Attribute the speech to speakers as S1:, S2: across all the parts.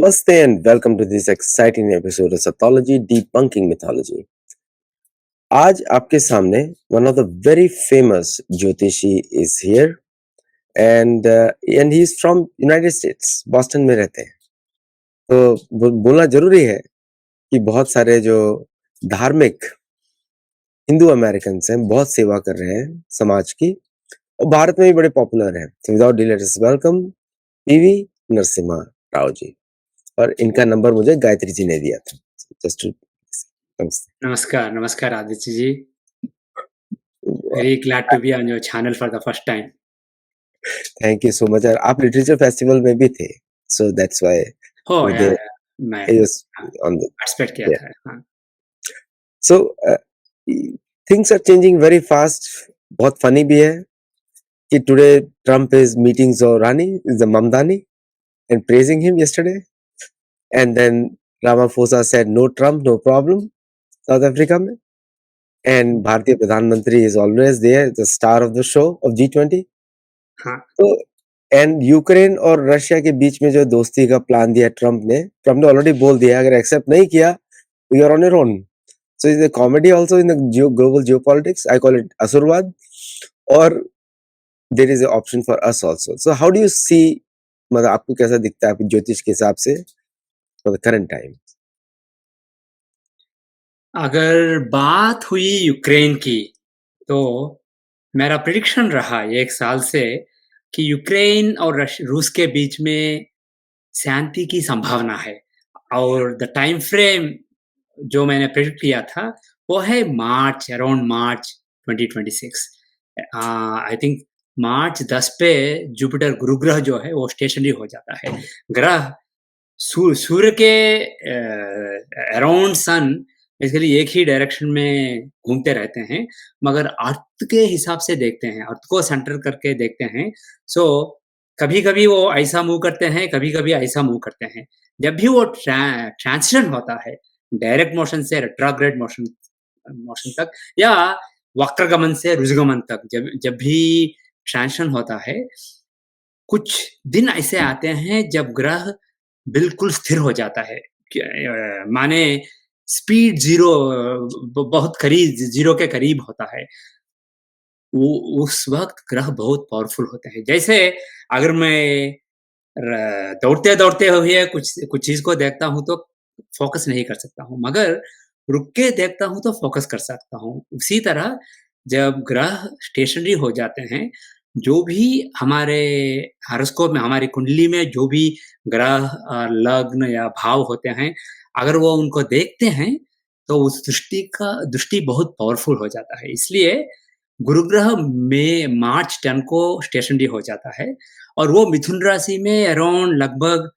S1: Namaste and welcome to this exciting episode of Sathology Debunking Mythology. आज आपके सामने one of the very famous ज्योतिषी is here and he is from United States, Boston में रहते हैं. तो बोलना जरूरी है कि बहुत सारे जो धार्मिक हिंदू अमेरिकन हैं बहुत सेवा कर रहे हैं समाज की और भारत में भी बड़े पॉपुलर हैं. So without delay, let's welcome PV Narasimha Rao ji. और इनका नंबर मुझे गायत्री जी ने दिया था. जस्ट
S2: नमस्कार Aditya ji. Very glad to be on your channel for the first time.
S1: Thank you so much. आप लिटरेचर फेस्टिवल में भी थे, सो दैट्स व्हाई
S2: मैं
S1: ऑन द
S2: पार्टिसिपेट किया था. हाँ.
S1: So things are changing very fast. बहुत फनी भी है कि today Trump is meeting Zohrani is the Mamdani and praising him yesterday and then Ramaphosa said no Trump no problem South Africa में. And भारतीय प्रधानमंत्री is always there, the star of the show of G20.
S2: हाँ.
S1: तो and Ukraine और Russia के बीच में जो दोस्ती का प्लान दिया ट्रम्प ने ऑलरेडी बोल दिया अगर एक्सेप्ट नहीं किया you are on your own. So is the comedy also in the global geopolitics. I call it असुरवाद. और there is a option for us also. So how do you see, मतलब आपको कैसा दिखता है आपके ज्योतिष के हिसाब से फॉर द करंट टाइम?
S2: अगर बात हुई यूक्रेन की तो मेरा प्रिडिक्शन रहा एक साल से कि यूक्रेन और रूस के बीच में शांति की संभावना है. और द टाइम फ्रेम जो मैंने प्रिडिक्ट किया था वो है मार्च, around March 2026. I think March 10 पे जुपिटर गुरु ग्रह जो है वो स्टेशनरी हो जाता है. ग्रह सूर्य के अराउंड सन बेसिकली एक ही डायरेक्शन में घूमते रहते हैं, मगर अर्थ के हिसाब से देखते हैं, अर्थ को सेंटर करके देखते हैं. सो कभी-कभी वो ऐसा मूव करते हैं, कभी-कभी ऐसा मूव करते हैं. जब भी वो ट्रांजिशन होता है डायरेक्ट मोशन से रेट्रोग्रेड मोशन तक या वक्रगमन से रुजगमन तक, जब भी ट्रांजिशन होता है, कुछ दिन ऐसे आते हैं जब ग्रह बिल्कुल स्थिर हो जाता है. माने स्पीड जीरो बहुत करीब जीरो के करीब होता है. वो उस वक्त ग्रह बहुत पावरफुल होते हैं. जैसे अगर मैं दौड़ते हुए कुछ चीज को देखता हूँ तो फोकस नहीं कर सकता हूँ, मगर रुक के देखता हूँ तो फोकस कर सकता हूँ. उसी तरह जब ग्रह स्टेशनरी हो जाते हैं, जो भी हमारे हॉरोस्कोप में हमारी कुंडली में जो भी ग्रह लग्न या भाव होते हैं, अगर वो उनको देखते हैं तो उस दृष्टि बहुत पावरफुल हो जाता है. इसलिए गुरु ग्रह में मार्च 10 को स्टेशनरी हो जाता है और वो मिथुन राशि में अराउंड लगभग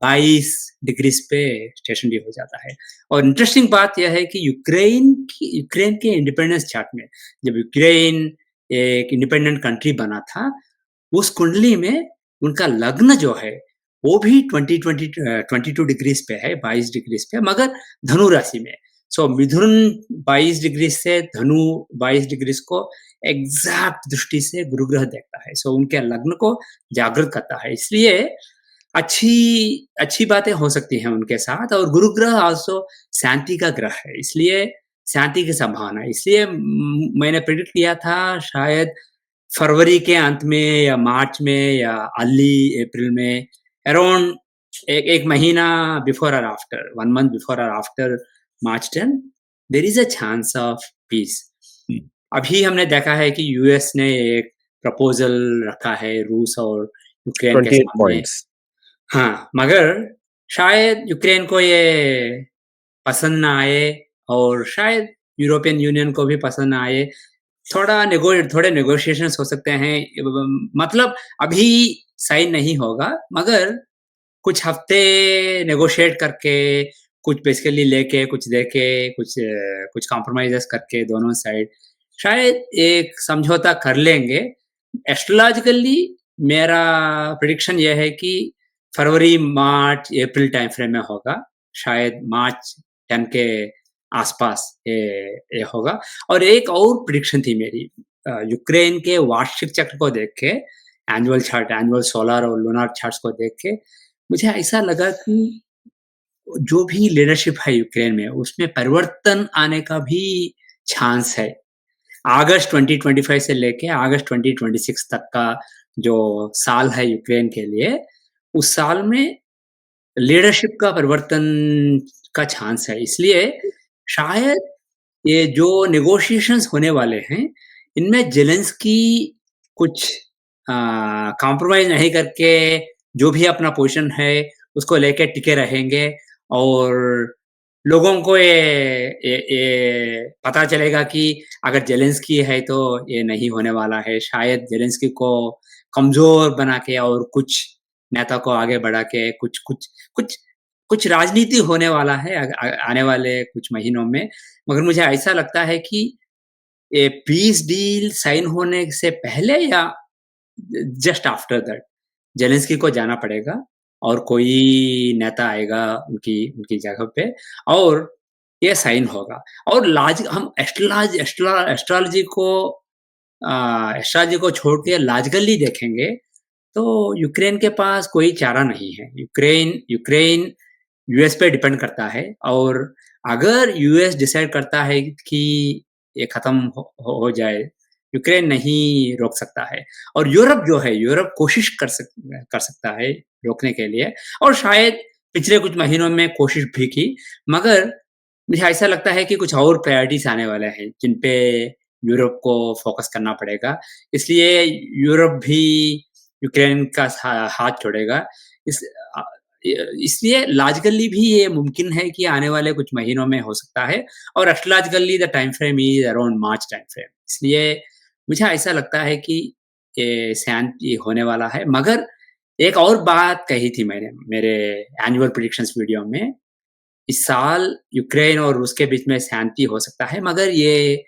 S2: 22 डिग्रीज पे स्टेशनरी हो जाता है. और इंटरेस्टिंग बात यह है कि यूक्रेन के इंडिपेंडेंस चार्ट में जब यूक्रेन एक इंडिपेंडेंट कंट्री बना था, उस कुंडली में उनका लग्न जो है वो भी 22 डिग्रीज पे है, 22 डिग्रीज पे, मगर धनु राशि में. सो मिथुन 22 डिग्री से धनु 22 डिग्री को एग्जैक्ट दृष्टि से गुरु ग्रह देखता है. सो उनके लग्न को जागृत करता है. इसलिए अच्छी बातें हो सकती हैं उनके साथ. और गुरु ग्रह आल्सो शांति का ग्रह है, इसलिए शांति की संभावना है. इसलिए मैंने प्रेडिक्ट किया था शायद फरवरी के अंत में या मार्च में या अर्ली अप्रैल में, अराउंड एक महीना बिफोर और आफ्टर, 1 month बिफोर और after March 10, there is a chance of peace. अभी हमने देखा है कि यूएस ने एक प्रपोजल रखा है रूस और यूक्रेन के सामने. हाँ, मगर शायद यूक्रेन को ये पसंद ना आए और शायद यूरोपियन यूनियन को भी पसंद ना आए. थोड़े नेगोशिएशंस हो सकते हैं. मतलब अभी साइन नहीं होगा, मगर कुछ हफ्ते नेगोशिएट करके, कुछ बेसिकली लेके, कुछ देके, कुछ कॉम्प्रोमाइजेस करके दोनों साइड शायद एक समझौता कर लेंगे. एस्ट्रोलॉजिकली मेरा प्रेडिक्शन यह है कि फरवरी, मार्च, अप्रैल टाइम फ्रेम में होगा. शायद मार्च 10 के आसपास ये होगा. और एक और प्रेडिक्शन थी मेरी, यूक्रेन के वार्षिक चक्र को देख के, एनुअल चार्ट, एनुअल सोलर और लूनार चार्ट्स को देख के मुझे ऐसा लगा कि जो भी लीडरशिप है यूक्रेन में, उसमें परिवर्तन आने का भी चांस है। अगस्त 2025 से लेके अगस्त 2026 तक का जो साल है यूक्रेन के लिए, उस साल में लीडरशिप का परिवर्तन का चांस है। इसलिए शायद ये जो नेगोशिएशंस होने वाले हैं, इनमें ज़ेलेंस्की कुछ कॉम्प्रोमाइज़ नहीं करके जो भी अपना पोज़ीशन है, उसको लेके टिके रहेंगे और लोगों को ये पता चलेगा कि अगर ज़ेलेंस्की है तो ये नहीं होने वाला है। शायद ज़ेलेंस्की को कमज़ोर बना के और कुछ नेता को आगे बढ़ा के कुछ कुछ कुछ कुछ राजनीति होने वाला है आने वाले कुछ महीनों में। मगर मुझे ऐसा लगता है कि ये पीस डील साइन होने से पहले या जस्ट आफ्टर दैट ज़ेलेंस्की को जाना पड़ेगा और कोई नेता आएगा उनकी उनकी जगह पे और ये साइन होगा। और लाज हम एस्ट्रोलॉजी को छोड़ के लॉजिकली देखेंगे तो यूक्रेन के पास कोई चारा नहीं है। यूक्रेन यूक्रेन यूएस पे डिपेंड करता है और अगर यूएस डिसाइड करता है कि ये खत्म हो जाए, यूक्रेन नहीं रोक सकता है और यूरोप जो है, यूरोप कोशिश कर सकता है रोकने के लिए और शायद पिछले कुछ महीनों में कोशिश भी की, मगर मुझे ऐसा लगता है कि कुछ और प्रायोरिटीज़ आने वाले हैं, जिन पे यूरोप को फ़ोकस करना पड़ेगा। इसलिए यूरोप भी यूक्रेन का हाथ छोड़ेगा। इस अ, इसलिए लॉजिकली भी ये मुमकिन है कि आने वाले कुछ महीनों में हो सकता है और astrologically the time frame is around March time frame. इसलिए मुझे ऐसा लगता है कि ये शांति होने वाला है। मगर एक और बात कही थी मैंने मेरे एनुअल प्रेडिक्शंस वीडियो में, इस साल यूक्रेन और रूस के बीच में शांति हो सकता है, मगर ये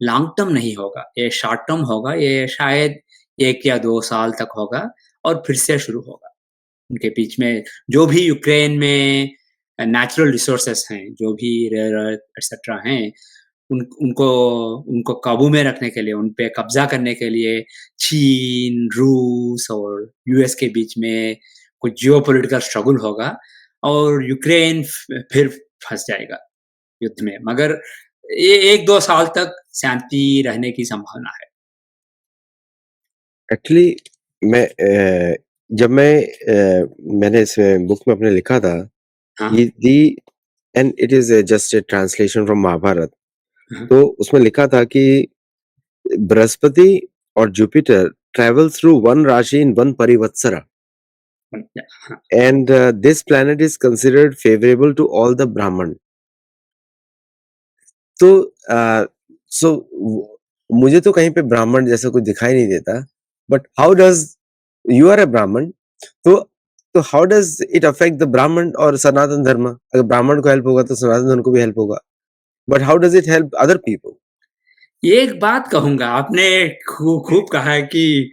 S2: लॉन्ग टर्म नहीं होगा, ये शॉर्ट टर्म होगा, ये शायद 1 या 2 साल तक होगा और फिर से शुरू होगा। उनके बीच में जो भी यूक्रेन में नेचुरल रिसोर्सेज़ हैं, जो भी रेयर अर्थ एटसेट्रा हैं, उनको उनको काबू में रखने के लिए, उन पे कब्ज़ा करने के लिए चीन, रूस और यूएस के बीच में कुछ जियोपॉलिटिकल स्ट्रगल होगा और यूक्रेन फिर फँस जाएगा युद्ध में। मगर ये 1-2 साल तक शांति रहने की संभावना है।
S1: एक्चुअली मैं मैंने इस बुक में अपने लिखा था
S2: हाँ,
S1: कि दी and it is just a translation from Mahabharat.
S2: हाँ,
S1: तो उसमें लिखा था कि बृहस्पति और जुपिटर ट्रैवल थ्रू वन राशि इन वन परिवत्सरा
S2: हाँ।
S1: And this planet is considered favourable to all the Brahmin. तो सो मुझे तो कहीं पे ब्राह्मण जैसा कुछ दिखाई नहीं देता, but how does you are a Brahmin, तो how does it affect the Brahmin और सनातन धर्म? अगर ब्राह्मण को हेल्प होगा तो सनातन धर्म को भी हेल्प होगा, but how does it help other people?
S2: एक बात कहूँगा, आपने खूब कहा है कि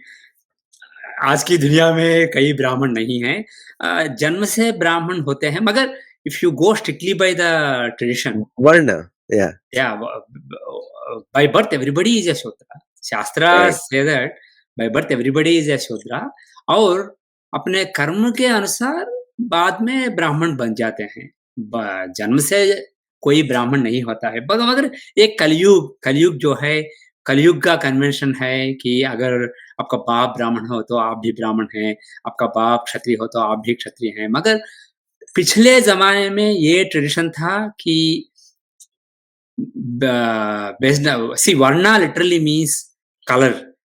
S2: आज की दुनिया में कई ब्राह्मण नहीं हैं। जन्म से ब्राह्मण होते हैं, मगर if you go strictly by the tradition,
S1: वर्ण, या
S2: yeah, by birth everybody is a Shudra. Shastra
S1: right.
S2: say that by birth everybody is a Shudra और अपने कर्म के अनुसार बाद में ब्राह्मण बन जाते हैं। जन्म से कोई ब्राह्मण नहीं होता है। मगर एक कलयुग जो है, कलयुग का कन्वेंशन है कि अगर आपका बाप ब्राह्मण हो तो आप भी ब्राह्मण हैं, आपका बाप क्षत्रिय हो तो आप भी क्षत्रिय हैं। मगर पिछले जमाने में ये ट्रेडिशन था कि based on, see, varna literally means color,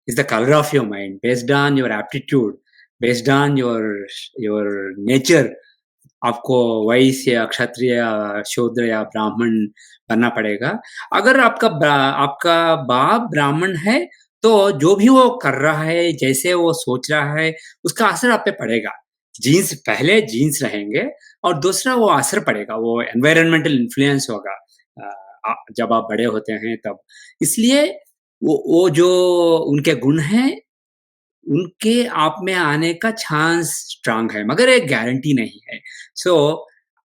S2: is the color of your mind based on your aptitude, based on your nature. आपको वैश्य या क्षत्रिय या शूद्र या ब्राह्मण बनना पड़ेगा। अगर आपका बाप ब्राह्मण है तो जो भी वो कर रहा है, जैसे वो सोच रहा है, उसका असर आप पे पड़ेगा। जीन्स पहले जीन्स रहेंगे और दूसरा वो असर पड़ेगा, वो एनवायरमेंटल इन्फ्लुएंस होगा। जब आप बड़े होते हैं तब। इसलिए वो जो उनके गुण हैं, उनके आप में आने का चांस स्ट्रांग है, मगर एक गारंटी नहीं है। सो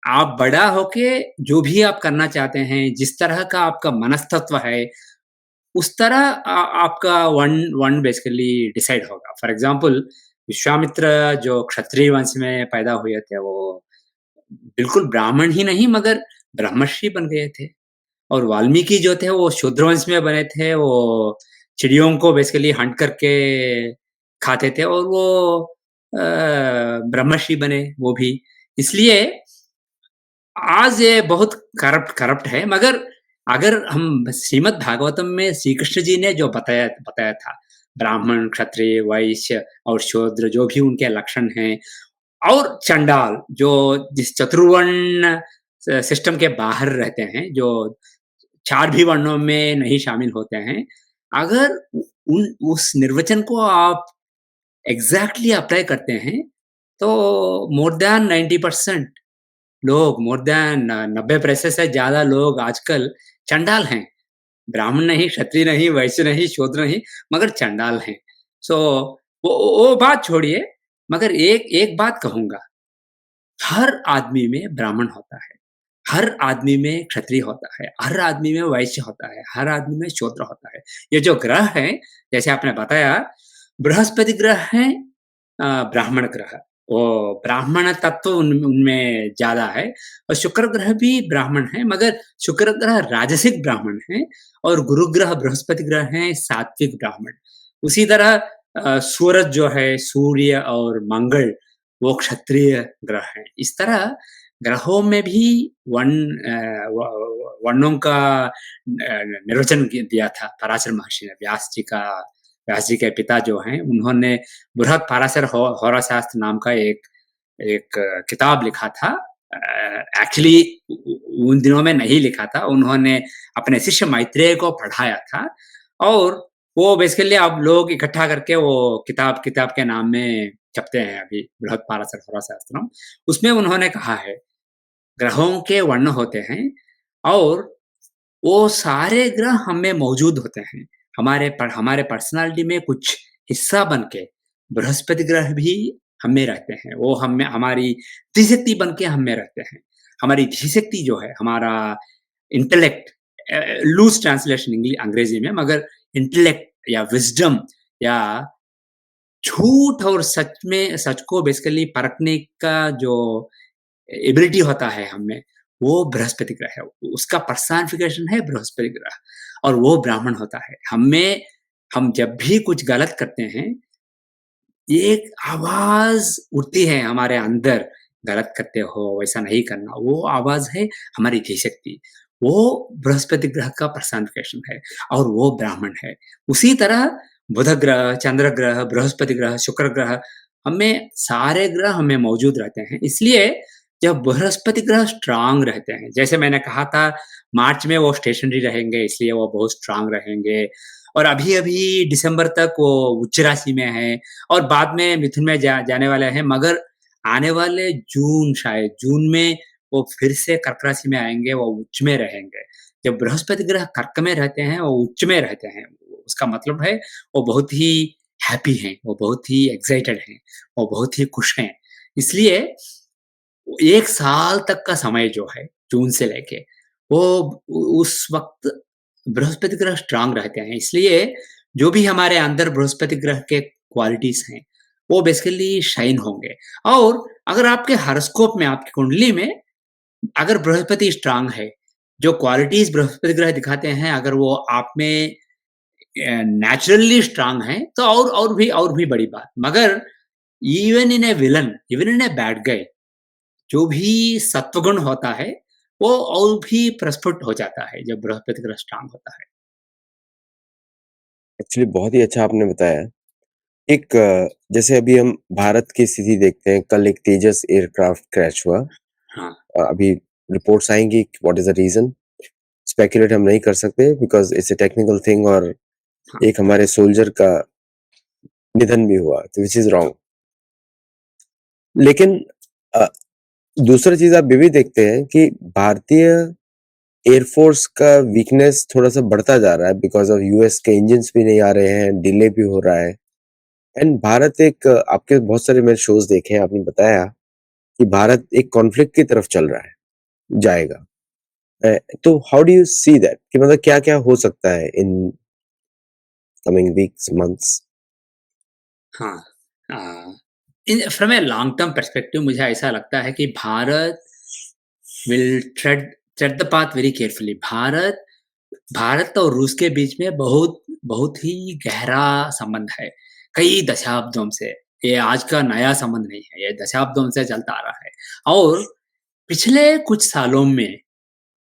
S2: आप बड़ा होके जो भी आप करना चाहते हैं, जिस तरह का आपका मनस्तत्व है, उस तरह आपका वन वन बेसिकली डिसाइड होगा। फॉर एग्ज़ाम्पल विश्वामित्र जो क्षत्रिय वंश में पैदा हुए थे, वो बिल्कुल ब्राह्मण ही नहीं मगर ब्रह्मर्षि बन गए थे। और वाल्मीकि जो थे वो शूद्र वंश में बने थे, वो चिड़ियों को बेसिकली हंट करके खाते थे और वो ब्रह्मर्षि बने वो भी। इसलिए आज ये बहुत करप्ट करप्ट है, मगर अगर हम श्रीमद् भागवतम में श्री कृष्ण जी ने जो बताया बताया था, ब्राह्मण, क्षत्रिय, वैश्य और शूद्र जो भी उनके लक्षण हैं, और चंडाल जो जिस चतुर्वर्ण सिस्टम के बाहर रहते हैं, जो 4 भी वर्णों में नहीं शामिल होते हैं, अगर उन उस निर्वचन को आप एग्ज़ैक्टली अप्लाई करते हैं, तो मोर दैन 90% लोग, मोर दैन 90% से ज़्यादा लोग आजकल चंडाल हैं। ब्राह्मण नहीं, क्षत्रिय नहीं, वैश्य नहीं, शूद्र नहीं, मगर चंडाल हैं। सो वो बात छोड़िए, मगर एक एक बात कहूँगा, हर आदमी में ब्राह्मण होता है, हर आदमी में क्षत्रिय होता है, हर आदमी में वैश्य होता है, हर आदमी में शूद्र होता है। ये जो ग्रह हैं, जैसे आपने बताया, बृहस्पति ग्रह है ब्राह्मण ग्रह। वो ब्राह्मण तत्व उनमें ज़्यादा है, और शुक्र ग्रह भी ब्राह्मण है, मगर शुक्र ग्रह राजसिक ब्राह्मण है और गुरु ग्रह बृहस्पति ग्रह हैं सात्विक ब्राह्मण। उसी तरह सूरज जो है, सूर्य और मंगल, वो क्षत्रिय ग्रह हैं। इस तरह ग्रहों में भी वर्णों का निर्वचन दिया था पराशर महर्षि ने। व्यास जी के पिता जो हैं, उन्होंने बृहद पराशर होरा शास्त्र नाम का एक एक किताब लिखा था। एक्चुअली उन दिनों में नहीं लिखा था, उन्होंने अपने शिष्य मैत्रेय को पढ़ाया था, और वो बेसिकली अब लोग इकट्ठा करके वो किताब किताब के नाम में छपते हैं अभी, बृहद पराशर होरा शास्त्रम। उसमें उन्होंने कहा है, ग्रहों के वर्ण होते हैं और वो सारे ग्रह हम में मौजूद होते हैं। हमारे पर्सनैलिटी में कुछ हिस्सा बन के बृहस्पति ग्रह भी हम में रहते हैं। वो हम में हमारी धीशक्ति बन के हम में रहते हैं। हमारी धीशक्ति जो है, हमारा इंटेलेक्ट, लूज़ ट्रांसलेशन अंग्रेज़ी में, मगर इंटेलेक्ट या विज़डम या झूठ और सच को बेसिकली परखने का जो एबिलिटी होता है हम में, वो बृहस्पति ग्रह है। उसका पर्सनिफिकेशन है बृहस्पति ग्रह, और वो ब्राह्मण होता है। हम जब भी कुछ गलत करते हैं, एक आवाज़ उठती है हमारे अंदर, गलत करते हो, वैसा नहीं करना। वो आवाज़ है हमारी धीशक्ति। वो बृहस्पति ग्रह का पर्सनिफिकेशन है और वो ब्राह्मण है। उसी तरह बुध ग्रह, चंद्र ग्रह, बृहस्पति ग्रह, शुक्र ग्रह, हमें सारे ग्रह हमें मौजूद रहते हैं। इसलिए जब बृहस्पति ग्रह स्ट्रांग रहते हैं, जैसे मैंने कहा था, मार्च में वो स्टेशनरी रहेंगे, इसलिए वो बहुत स्ट्रांग रहेंगे, और अभी-अभी दिसंबर तक वो उच्च राशि में है, और बाद में मिथुन में जाने वाले हैं, मगर आने वाले जून, शायद जून में वो फिर से कर्क राशि में आएँगे, वो उच्च में रहेंगे। जब बृहस्पति ग्रह कर्क में रहते हैं, वो उच्च में रहते हैं, उसका मतलब है वो बहुत ही हैप्पी हैं, वो बहुत ही एक्साइटेड हैं, वो बहुत ही खुश हैं। इसलिए 1 साल तक का समय जो है, जून से लेके, वो उस वक़्त बृहस्पति ग्रह स्ट्रॉन्ग रहते हैं। इसलिए जो भी हमारे अंदर बृहस्पति ग्रह के क्वालिटीज़ हैं, वो बेसिकली शाइन होंगे। और अगर आपके हॉरोस्कोप में, आपकी कुंडली में अगर बृहस्पति स्ट्रॉन्ग है, जो क्वालिटीज़ बृहस्पति ग्रह दिखाते हैं, अगर वो आप में नेचुरली स्ट्रॉन्ग हैं, तो और भी बड़ी बात। मगर even in a bad guy, जो भी सत्वगुण होता है, वो और भी प्रस्फुट हो जाता है जब बृहस्पति ग्रह स्ट्रांग होता है।
S1: एक्चुअली बहुत ही अच्छा आपने बताया। एक जैसे अभी हम भारत की स्थिति देखते हैं, कल एक तेजस एयरक्राफ्ट क्रैश हुआ।
S2: हाँ,
S1: अभी रिपोर्ट्स आएँगी what is the reason? Speculate हम नहीं कर सकते because it's a technical thing और
S2: हाँ,
S1: एक हमारे सोल्जर का निधन भी हुआ, तो व्हिच इज़ रॉन्ग। लेकिन अ, दूसरा चीज़ आप ये भी देखते हैं कि भारतीय एयरफोर्स का वीकनेस थोड़ा-सा बढ़ता जा रहा है बिकॉज़ ऑफ यूएस के इंजन्स भी नहीं आ रहे हैं, डिले भी हो रहा है। एंड भारत एक आपके बहुत सारे मैंने शोज़ देखे हैं, आपने बताया कि भारत एक कॉन्फ्लिक्ट की तरफ चल रहा है, जाएगा। तो how do you see that कि मतलब क्या-क्या हो सकता है इन कमिंग वीक्स, मंथ्स?
S2: हाँ। In from a long term perspective मुझे ऐसा लगता है कि Bharat will tread the path very carefully. Bharat और रूस के बीच में बहुत बहुत ही गहरा संबंध है, कई दशाब्दों से। ये आज का नया संबंध नहीं है, ये दशाब्दों से चलता आ रहा है। और पिछले कुछ सालों में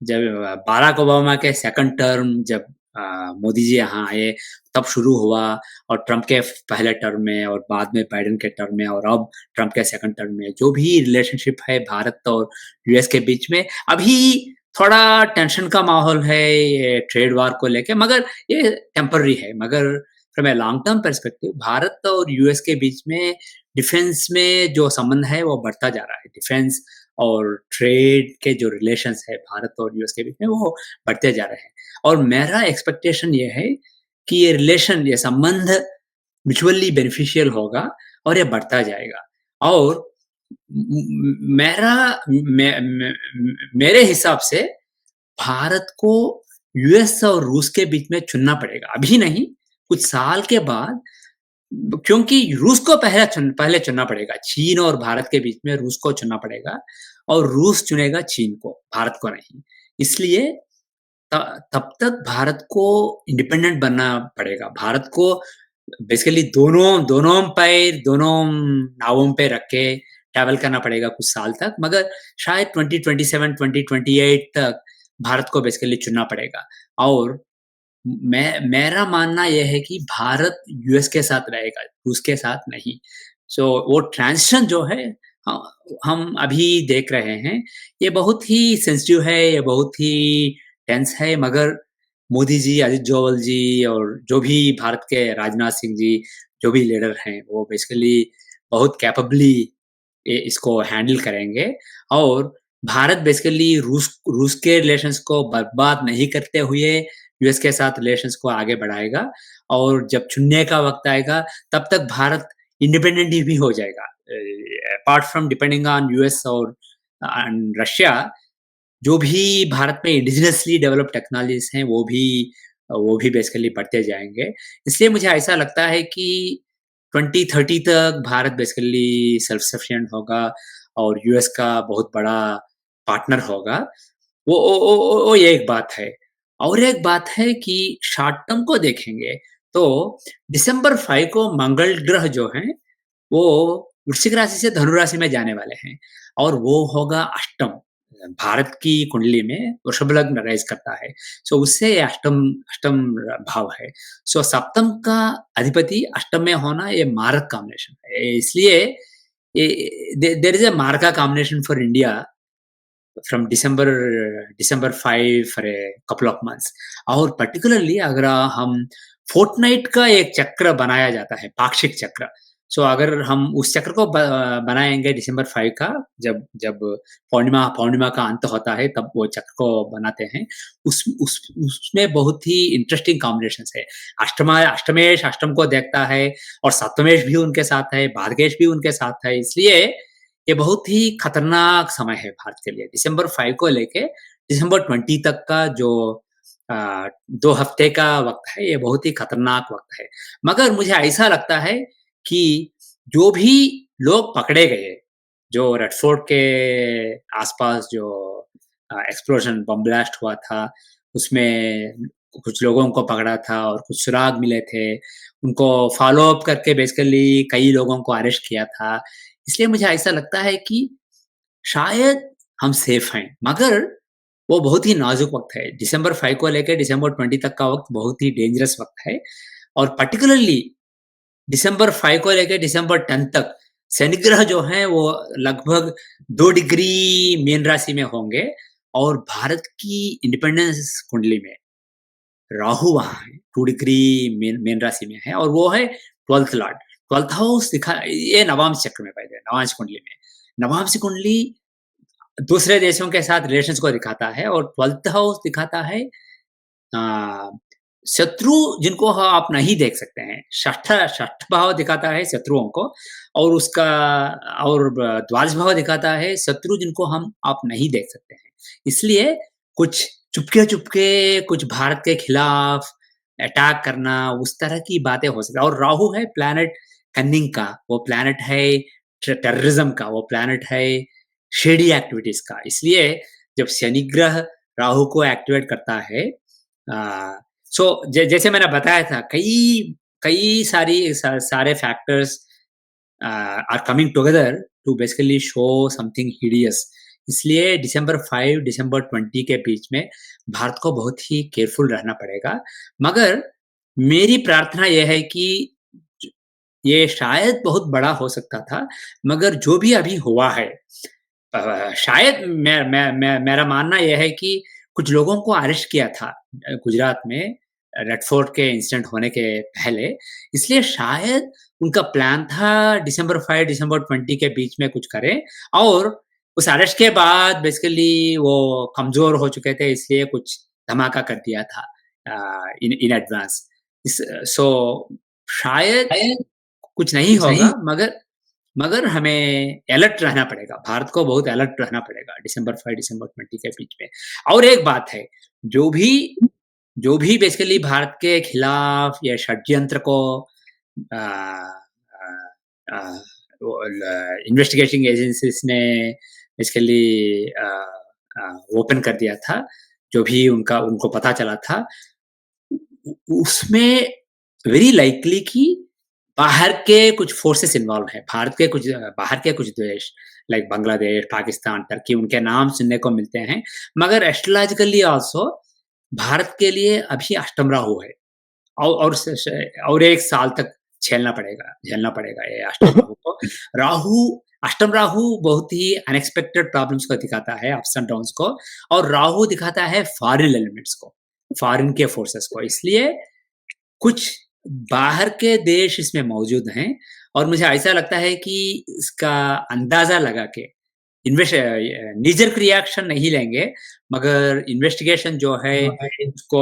S2: जब बाराक ओबामा के सेकंड टर्म जब मोदी जी यहाँ आए, तब शुरू हुआ। और ट्रम्प के पहले टर्म में और बाद में बाइडेन के टर्म में और अब ट्रम्प के सेकंड टर्म में जो भी रिलेशनशिप है भारत और यूएस के बीच में, अभी थोड़ा टेंशन का माहौल है ये ट्रेड वार को लेके, मगर ये टेम्पररी है। मगर from a long term perspective Bharat और यूएस के बीच में डिफेंस में जो संबंध है वो बढ़ता जा रहा है। डिफेंस और ट्रेड के जो रिलेशंस है भारत और यूएस के बीच में वो बढ़ते जा रहे हैं। और मेरा एक्सपेक्टेशन ये है कि ये रिलेशन, ये संबंध म्यूचुअली बेनिफिशियल होगा और ये बढ़ता जाएगा। और मेरा मेरे हिसाब से भारत को यूएस और रूस के बीच में चुनना पड़ेगा, अभी नहीं, कुछ साल के बाद। क्योंकि रूस को पहले चुनना पड़ेगा। चीन और भारत के बीच में रूस को चुनना पड़ेगा और रूस चुनेगा चीन को, भारत को नहीं। इसलिए त तब तक भारत को इंडिपेंडेंट बनना पड़ेगा। भारत को बेसिकली दोनों दोनों पैर, दोनों नावों पे रख के ट्रैवल करना पड़ेगा कुछ साल तक। मगर शायद 2027, 2028 तक भारत को बेसिकली चुनना पड़ेगा। और मेरा मानना ये है कि भारत यूएस के साथ रहेगा, रूस के साथ नहीं। सो वो ट्रांज़िशन जो है ह हम अभी देख रहे हैं, ये बहुत ही सेंसिटिव है, ये बहुत ही टेंस है। मगर मोदी जी, अजित डोभाल जी और जो भी भारत के राजनाथ सिंह जी, जो भी लीडर हैं, वो बेसिकली बहुत कैपेबली इसको हैंडल करेंगे। और भारत बेसिकली रूस रूस के रिलेशंस को बर्बाद नहीं करते हुए यूएस के साथ रिलेशंस को आगे बढ़ाएगा। और जब चुनने का वक्त आएगा तब तक भारत इंडिपेंडेंट ही भी हो जाएगा। Apart from depending on US और रशिया, जो भी भारत में इंडिजिनसली डेवलप्ड टेक्नोलॉजीज हैं वो भी बेसिकली बढ़ते जाएंगे। इसलिए मुझे ऐसा लगता है कि 2030 तक भारत बेसिकली सेल्फ सफिशिएंट होगा और यूएस का बहुत बड़ा पार्टनर होगा। वो ये एक बात है। और एक बात है कि शॉर्ट टर्म को देखेंगे तो दिसंबर 5 को मंगल ग्रह जो है वो वृश्चिक राशि से धनु राशि में जाने वाले हैं और वो होगा अष्टम। भारत की कुंडली में वृषभ लग्न राइज करता है। सो उससे ये अष्टम अष्टम भाव है। सो सप्तम का अधिपति अष्टम में होना ये मारक कॉम्बिनेशन है। इसलिए देयर इज अ मार्का combination for India from December 5 for a couple of months. और पर्टिकुलरली अगर हम फोर्टनाइट का एक चक्र बनाया जाता है, पाक्षिक चक्र। सो अगर हम उस चक्र को बनाएंगे डिसंबर 5 का, जब जब पूर्णिमा पूर्णिमा का अंत होता है तब वो चक्र को बनाते हैं। उसमें बहुत ही इंटरेस्टिंग कॉम्बिनेशन है। अष्टमेश अष्टम को देखता है और सप्तमेश भी उनके साथ है, भाग्येश भी उनके साथ है। इसलिए ये बहुत ही खतरनाक समय है भारत के लिए। दिसंबर 5 को लेके दिसंबर 20 तक का जो 2 हफ्ते का वक़्त है, ये बहुत ही खतरनाक वक़्त है। मगर मुझे ऐसा लगता है कि जो भी लोग पकड़े गए, जो रेड फोर्ट के आस-पास जो एक्सप्लोजन बम ब्लास्ट हुआ था, उसमें कुछ लोगों को पकड़ा था और कुछ सुराग मिले थे। उनको फ़ॉलो अप करके बेसिकली कई लोगों को अरेस्ट किया था। इसलिए मुझे ऐसा लगता है कि शायद हम सेफ हैं, मगर वो बहुत ही नाज़ुक वक़्त है। दिसंबर 5 को लेके दिसंबर 20 तक का वक़्त बहुत ही डेंजरस वक़्त है। और पर्टिकुलरली दिसंबर 5 को लेके दिसंबर 10 तक शनि ग्रह जो हैं वो लगभग 2 डिग्री मीन राशि में होंगे और भारत की इंडिपेंडेंस कुंडली में राहु वहाँ है, 2 डिग्री मीन राशि में है और वो है 12th लॉर्ड। 12th हाउस दिखा ये नवांश चक्र में पैदा है, नवांश कुंडली में। नवांश कुंडली दूसरे देशों के साथ रिलेशंस को दिखाता है और 12th हाउस दिखाता है अ, शत्रु जिनको आप नहीं देख सकते हैं। षष्ठ षष्ठ भाव दिखाता है शत्रुओं को और उसका और द्वादश भाव दिखाता है शत्रु जिनको आप नहीं देख सकते हैं। इसलिए कुछ चुपके-चुपके कुछ भारत के खिलाफ अटैक करना, उस तरह की बातें हो सकती हैं। और राहु है प्लैनेट कन्निंग का, वो प्लैनेट है टेररिज्म का, वो प्लैनेट है शेडी एक्टिविटीज का। इसलिए जब शनि ग्रह राहु को एक्टिवेट करता है, सो जैसे मैंने बताया था, कई कई सारे factors are coming together to basically show something hideous. इसलिए दिसंबर 20 के बीच में भारत को बहुत ही केयरफुल रहना पड़ेगा। मगर मेरी प्रार्थना यह है कि ये शायद बहुत बड़ा हो सकता था, मगर जो भी अभी हुआ है, शायद मेरा मानना यह है कि कुछ लोगों को अरेस्ट किया था गुजरात में रेड फोर्ट के इंसिडेंट होने के पहले। इसलिए शायद उनका प्लान था दिसंबर 20 के बीच में कुछ करें, और उस अरेस्ट के बाद बेसिकली वो कमजोर हो चुके थे, इसलिए कुछ धमाका कर दिया था इन इन एडवांस। सो शायद कुछ नहीं होगा, मगर मगर हमें अलर्ट रहना पड़ेगा, भारत को बहुत अलर्ट रहना पड़ेगा दिसंबर 20 के बीच में। और एक बात है, जो भी जो भी बेसिकली भारत के खिलाफ ये षड्यंत्र को इन्वेस्टिगेटिंग एजेंसीज ने बेसिकली ओपन कर दिया था, जो भी उनको पता चला था, उसमें वेरी लाइकली कि बाहर के कुछ फोर्सेस इन्वॉल्व हैं, भारत के कुछ बाहर के कुछ देश लाइक बांग्लादेश, पाकिस्तान, टर्की, उनके नाम सुनने को मिलते हैं। मगर एस्ट्रोलॉजिकली आल्सो भारत के लिए अभी अष्टम राहु है, और 1 साल तक झेलना पड़ेगा ये अष्टम राहु को। राहु अष्टम राहु बहुत ही अनएक्सपेक्टेड प्रॉब्लम्स को दिखाता है, अप्स एंड डाउन्स को, और राहु दिखाता है फॉरेन एलिमेंट्स को, फॉरेन के फोर्सेस को। इसलिए कुछ बाहर के देश इसमें मौजूद हैं, और मुझे ऐसा लगता है कि इसका अंदाजा लगा के नीजर्क रिएक्शन नहीं लेंगे, मगर इन्वेस्टिगेशन जो है उसको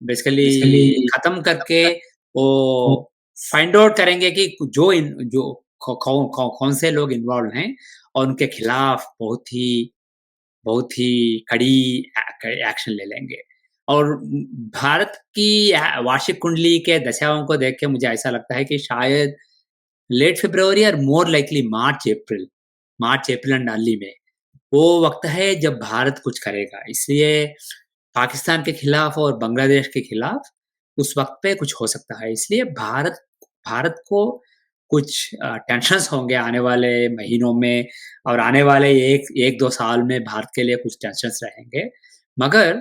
S2: बेसिकली खत्म करके वो फाइंड आउट करेंगे कि जो कौन से लोग इन्वॉल्व हैं, और उनके खिलाफ बहुत ही कड़ी एक्शन ले लेंगे। और भारत की वार्षिक कुंडली के दशाओं को देख के मुझे ऐसा लगता है कि शायद लेट फरवरी और more likely March April and early में वो वक्त है जब भारत कुछ करेगा। इसलिए पाकिस्तान के खिलाफ और बांग्लादेश के खिलाफ उस वक्त पे कुछ हो सकता है। इसलिए भारत भारत को कुछ टेंशन्स होंगे आने वाले महीनों में, और आने वाले एक दो साल में भारत के लिए कुछ टेंशन्स रहेंगे। मगर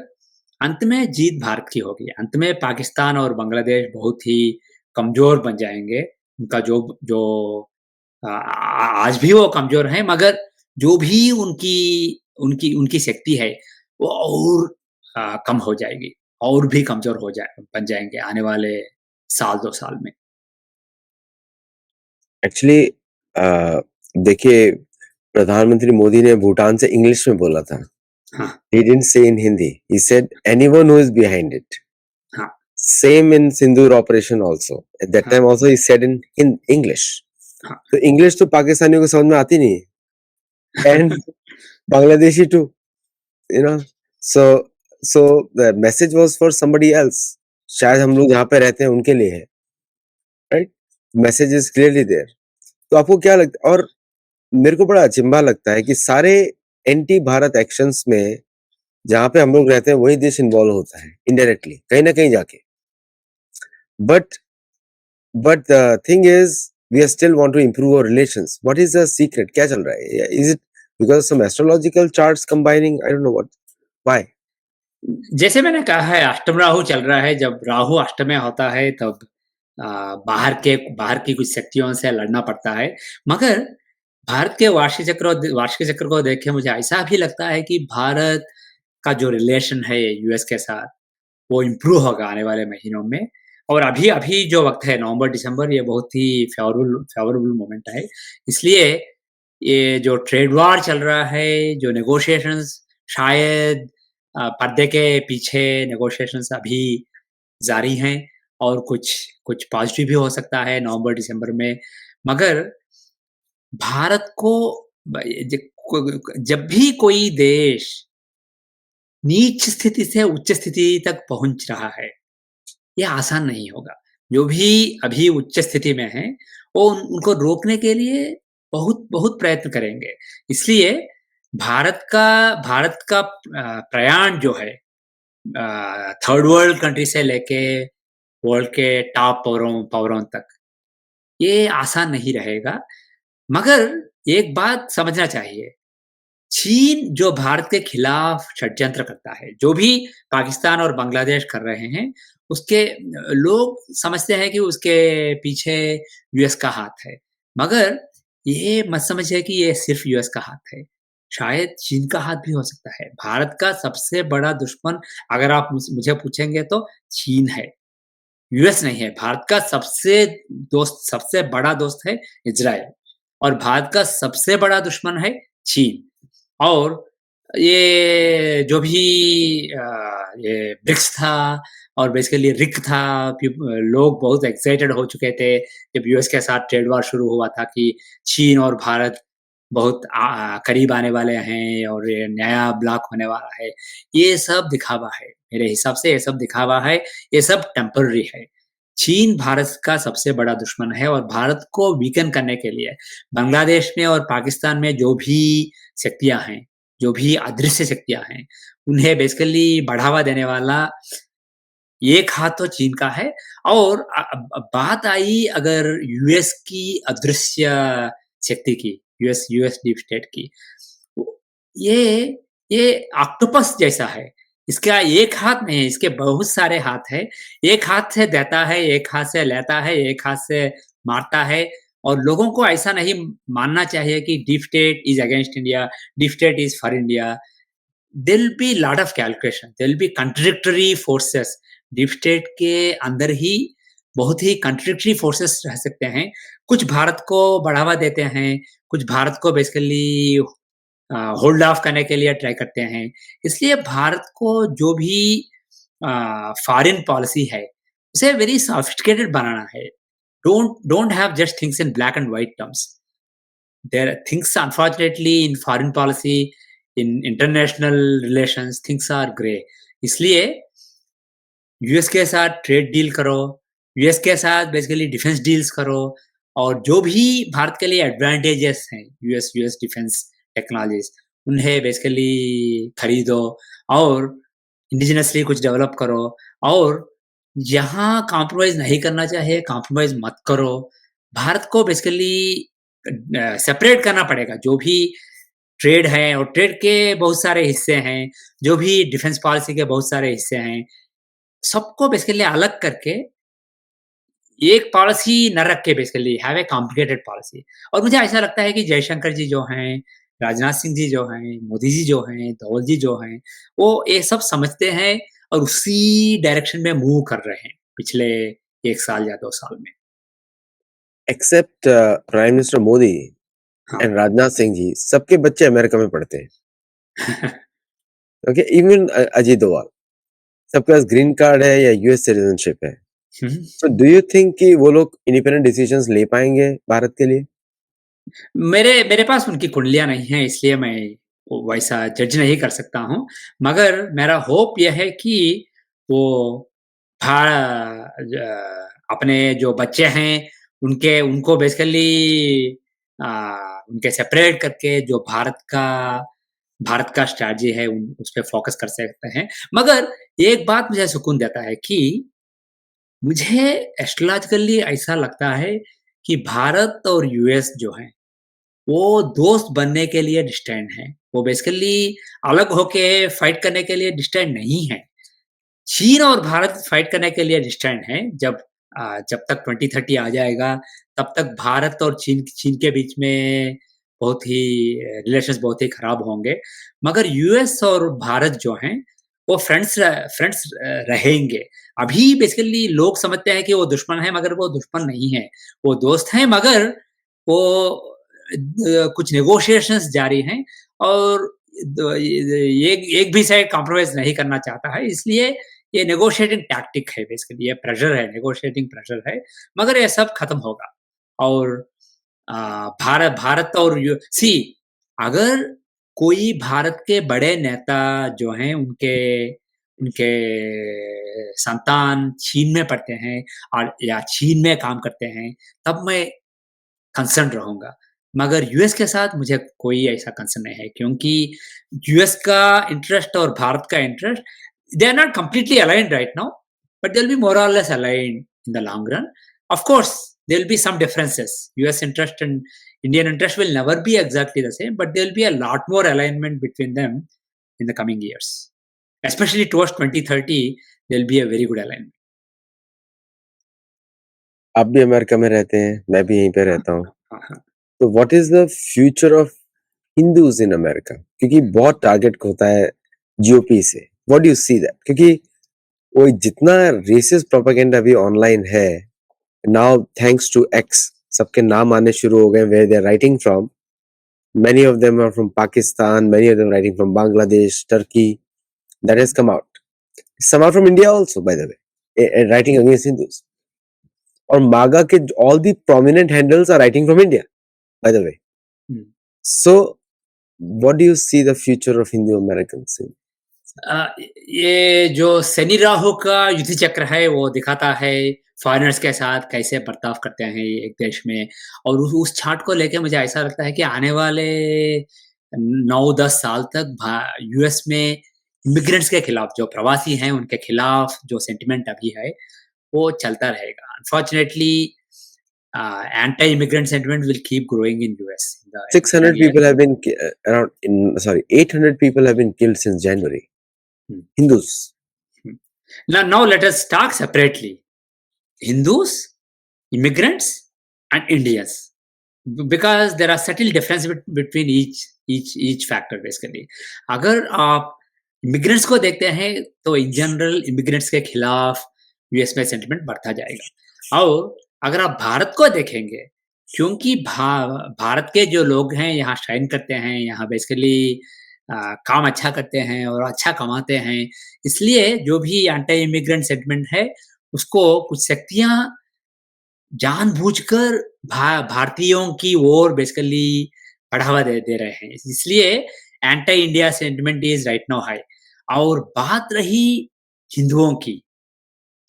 S2: अंत में जीत भारत की होगी। अंत में पाकिस्तान और बांग्लादेश बहुत ही कमजोर बन जाएंगे। उनका जो जो आज भी वो कमजोर हैं, मगर जो भी उनकी उनकी उनकी शक्ति है वो और कम हो जाएगी, और भी कमजोर बन जाएंगे आने वाले साल 2 साल में।
S1: एक्चुअली देखिए, प्रधानमंत्री मोदी ने भूटान से इंग्लिश में बोला था।
S2: हाँ,
S1: He didn't say in Hindi. He said anyone who is behind it.
S2: हाँ,
S1: Same in Sindoor operation also. At that
S2: हाँ,
S1: time also he said in English.
S2: हाँ।
S1: तो इंग्लिश तो पाकिस्तानियों को समझ में आती नहीं है, and Bangladeshi too, you know. So so the message was for somebody else. शायद हम लोग जहाँ पे रहते हैं उनके लिए है, right? Message is clearly there. तो आपको क्या लगता है? और मेरे को बड़ा अचंभा लगता है कि सारे एंटी भारत एक्शंस में जहाँ पे हम लोग रहते हैं वही देश इन्वॉल्व होता है इनडायरेक्टली, कहीं ना कहीं जाके। But the thing is we are still want to improve our relations. What is the secret? क्या चल रहा है? Is it because some astrological charts combining? I don't know what, why.
S2: जैसे मैंने कहा है, अष्टम राहु चल रहा है। जब राहु अष्टम में होता है तब बाहर की कुछ शक्तियों से लड़ना पड़ता है। मगर भारत के वार्षिक चक्र को देख के मुझे ऐसा भी लगता है कि भारत का जो रिलेशन है यूएस के साथ, वो इम्प्रूव होगा आने वाले महीनों में। और अभी अभी जो वक्त है नवंबर दिसंबर, ये बहुत ही फेवरेबल मोमेंट है। इसलिए ये जो ट्रेड वॉर चल रहा है, जो नेगोशिएशंस शायद पर्दे के पीछे नेगोशिएशंस अभी जारी हैं, और कुछ कुछ पॉजिटिव भी हो सकता है नवंबर दिसंबर में। मगर भारत को जब भी कोई देश नीच स्थिति से उच्च स्थिति तक पहुंच रहा है, ये आसान नहीं होगा। जो भी अभी उच्च स्थिति में है, वो उनको रोकने के लिए बहुत बहुत प्रयत्न करेंगे। इसलिए भारत का प्रयाण जो है थर्ड वर्ल्ड कंट्री से लेके वर्ल्ड के टॉप पावरों तक, ये आसान नहीं रहेगा। मगर एक बात समझना चाहिए, चीन जो भारत के खिलाफ षड्यंत्र करता है, जो भी पाकिस्तान और बांग्लादेश कर रहे हैं, उसके लोग समझते हैं कि उसके पीछे यूएस का हाथ है। मगर ये मत समझिए कि ये सिर्फ यूएस का हाथ है। शायद चीन का हाथ भी हो सकता है। भारत का सबसे बड़ा दुश्मन अगर आप मुझे पूछेंगे तो चीन है, यूएस नहीं है। भारत का सबसे बड़ा दोस्त है इज़राइल और भारत का सबसे बड़ा दुश्मन है चीन। और ये जो भी ये ब्रिक्स था और बेसिकली रिक था, लोग बहुत एक्साइटेड हो चुके थे जब यूएस के साथ ट्रेड वॉर शुरू हुआ था कि चीन और भारत बहुत करीब आने वाले हैं और ये नया ब्लॉक होने वाला है। ये सब दिखावा है, मेरे हिसाब से ये सब दिखावा है, ये सब टेम्पररी है। चीन भारत का सबसे बड़ा दुश्मन है और भारत को वीकन करने के लिए बांग्लादेश में और पाकिस्तान में जो भी शक्तियाँ हैं, जो भी अदृश्य शक्तियाँ हैं, उन्हें बेसिकली बढ़ावा देने वाला एक हाथ तो चीन का है। और अब बात आई अगर यूएस की अदृश्य शक्ति की, यूएस डीप स्टेट की, वो ये ये ऑक्टोपस जैसा है। इसका एक हाथ नहीं है, इसके बहुत सारे हाथ हैं। एक हाथ से देता है, एक हाथ से लेता है, एक हाथ से मारता है और लोगों को ऐसा नहीं मानना चाहिए कि deep state is against India, deep state is for India. There will be lot of calculation, there will be contradictory forces. Deep state के अंदर ही बहुत ही कंट्राडिक्टरी फोर्सेस रह सकते हैं। कुछ भारत को बढ़ावा देते हैं, कुछ भारत को बेसिकली होल्ड ऑफ करने के लिए ट्राई करते हैं। इसलिए भारत को जो भी फॉरेन पॉलिसी है, उसे वेरी सोफिस्टिकेटेड बनाना है। Don't have just things in black and white terms. There are things, unfortunately, in foreign policy, in international relations, things are grey. इसलिए यूएस के साथ ट्रेड डील करो, यूएस के साथ बेसिकली डिफेंस डील्स करो और जो भी भारत के लिए एडवांटेजेस हैं, यूएस डिफेंस टेक्नोलॉजीज, उन्हें बेसिकली खरीदो और इंडिजिनसली कुछ डेवलप करो। और जहाँ कॉम्प्रोमाइज़ नहीं करना चाहिए, कॉम्प्रोमाइज़ मत करो। भारत को बेसिकली सेपरेट करना पड़ेगा। जो भी ट्रेड है और ट्रेड के बहुत सारे हिस्से हैं, जो भी डिफेंस पॉलिसी के बहुत सारे हिस्से हैं, सबको बेसिकली अलग करके एक पॉलिसी न रख के basically have a complicated policy. और मुझे ऐसा लगता है कि जयशंकर जी जो हैं, राजनाथ सिंह जी जो हैं, मोदी जी जो हैं, धवल जी जो हैं, वो ये सब समझते हैं और उसी डायरेक्शन में मूव कर रहे हैं पिछले 1 साल या 2 साल में।
S1: एक्सेप्ट प्राइम मिनिस्टर मोदी
S2: हाँ।
S1: एंड राजनाथ सिंह जी, सबके बच्चे अमेरिका में पढ़ते हैं। ओके, इवन अजीत डोभाल, सबके पास ग्रीन कार्ड है या यूएस सिटीजनशिप है।
S2: हुँ।
S1: सो डू यू थिंक कि वो लोग इंडिपेंडेंट डिसीजंस ले पाएंगे भारत के लिए?
S2: मेरे मेरे पास उनकी कुंडलियाँ नहीं हैं, इसलिए मैं वैसा जज नहीं कर सकता हूँ। मगर मेरा होप ये है कि वो भा अपने जो बच्चे हैं, उनको बेसिकली उनके सेपरेट करके जो भारत का स्ट्रैटेजी है, उस पे फ़ोकस कर सकते हैं। मगर एक बात मुझे सुकून देता है कि मुझे एस्ट्रोलॉजिकली ऐसा लगता है कि भारत और यूएस जो हैं, वो दोस्त बनने के लिए डिस्टेंड हैं। वो बेसिकली अलग होके फाइट करने के लिए डिस्टेंड नहीं हैं। चीन और भारत फाइट करने के लिए डिस्टेंड हैं। जब तक 2030 आ जाएगा, तब तक भारत और चीन के बीच में बहुत ही रिलेशंस बहुत ही खराब होंगे। मगर यूएस और भारत जो हैं, वो फ्रेंड्स रहेंगे। अभी बेसिकली लोग समझते हैं कि वो दुश्मन हैं, मगर वो दुश्मन नहीं हैं। वो दोस्त हैं, मगर वो कुछ नेगोशिएशंस जारी हैं और एक एक भी साइड कॉम्प्रोमाइज़ नहीं करना चाहता है। इसलिए ये नेगोशिएटिंग टैक्टिक है बेसिकली, ये प्रेशर है, नेगोशिएटिंग प्रेशर है, मगर ये सब खत्म होगा। और भारत और अगर कोई भारत के बड़े नेता जो हैं, उनके उनके संतान चीन में पढ़ते हैं और या चीन में काम करते हैं, तब मैं कंसर्न रहूँगा। मगर यूएस के साथ मुझे कोई ऐसा कंसर्न नहीं है क्योंकि यूएस का इंटरेस्ट और भारत का interest they are not completely aligned right now, but they will be more और less aligned in the long run. Of course there will be some differences. US interest and Indian interest will never be exactly the same, but there will be a lot more alignment between them in the coming years. Especially towards 2030, there will be a very good alignment.
S1: आप भी America में रहते हैं, मैं भी यहीं पे रहता हूँ।
S2: हाँ।
S1: तो what is the future of Hindus in America? क्योंकि बहुत टारगेट होता है जीओपी से। What do you see that? क्योंकि वो जितना रेसिस्ट प्रोपेगेंडा अभी ऑनलाइन है, नाउ थैंक्स टू एक्स सबके नाम आने शुरू हो गए where they are writing from. Many of them are from Pakistan, many of them writing from Bangladesh, Turkey. That has come out. Some are from India also, by the way, writing against Hindus. और MAGA के all the prominent handles are writing from India, by the way. So, what do you see the future of Hindu Americans in?
S2: ये जो शनि राहु का युद्धि चक्र है वो दिखाता है फॉरेनर्स के साथ कैसे बर्ताव करते हैं एक देश में, और उस छाट को लेके मुझे ऐसा लगता है कि आने वाले 9-10 साल तक यूएस में इमिग्रेंट्स के खिलाफ, जो प्रवासी हैं उनके खिलाफ जो सेंटिमेंट अभी है वो चलता रहेगा। Unfortunately anti immigrant sentiment will keep growing in US.
S1: 600 people have been sorry, 800 people have been killed since January. Hindus.
S2: Now let us talk separately. Hindus, immigrants, and Indians, because there are subtle difference between each factor basically. अगर आप immigrants को देखते हैं तो in general immigrants के खिलाफ US में sentiment बढ़ता जाएगा, और अगर आप भारत को देखेंगे, क्योंकि भारत के जो लोग हैं यहाँ शाइन करते हैं, यहाँ बेसिकली काम अच्छा करते हैं और अच्छा कमाते हैं, इसलिए जो भी एंटी इमिग्रेंट सेंटिमेंट है उसको कुछ शक्तियां जानबूझकर भारतीयों की ओर बेसिकली बढ़ावा दे रहे हैं, इसलिए anti India sentiment is right now high. और बात रही हिंदुओं की,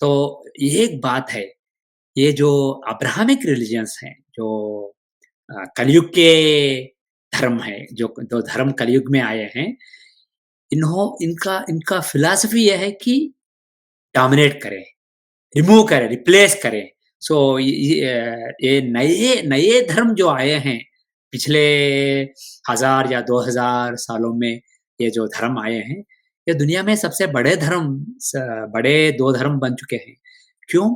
S2: तो ये एक बात है, ये जो अब्राहमिक रिलीजियंस हैं, जो कलयुग के धर्म है, जो धर्म कलयुग में आए हैं, इनका फिलॉसफी यह है कि डोमिनेट करें, रिमूव करें, रिप्लेस करें। सो ये नए नए धर्म जो आए हैं पिछले 1000 या 2000 सालों में, ये जो धर्म आए हैं, ये दुनिया में सबसे बड़े बड़े 2 धर्म बन चुके हैं। क्यों?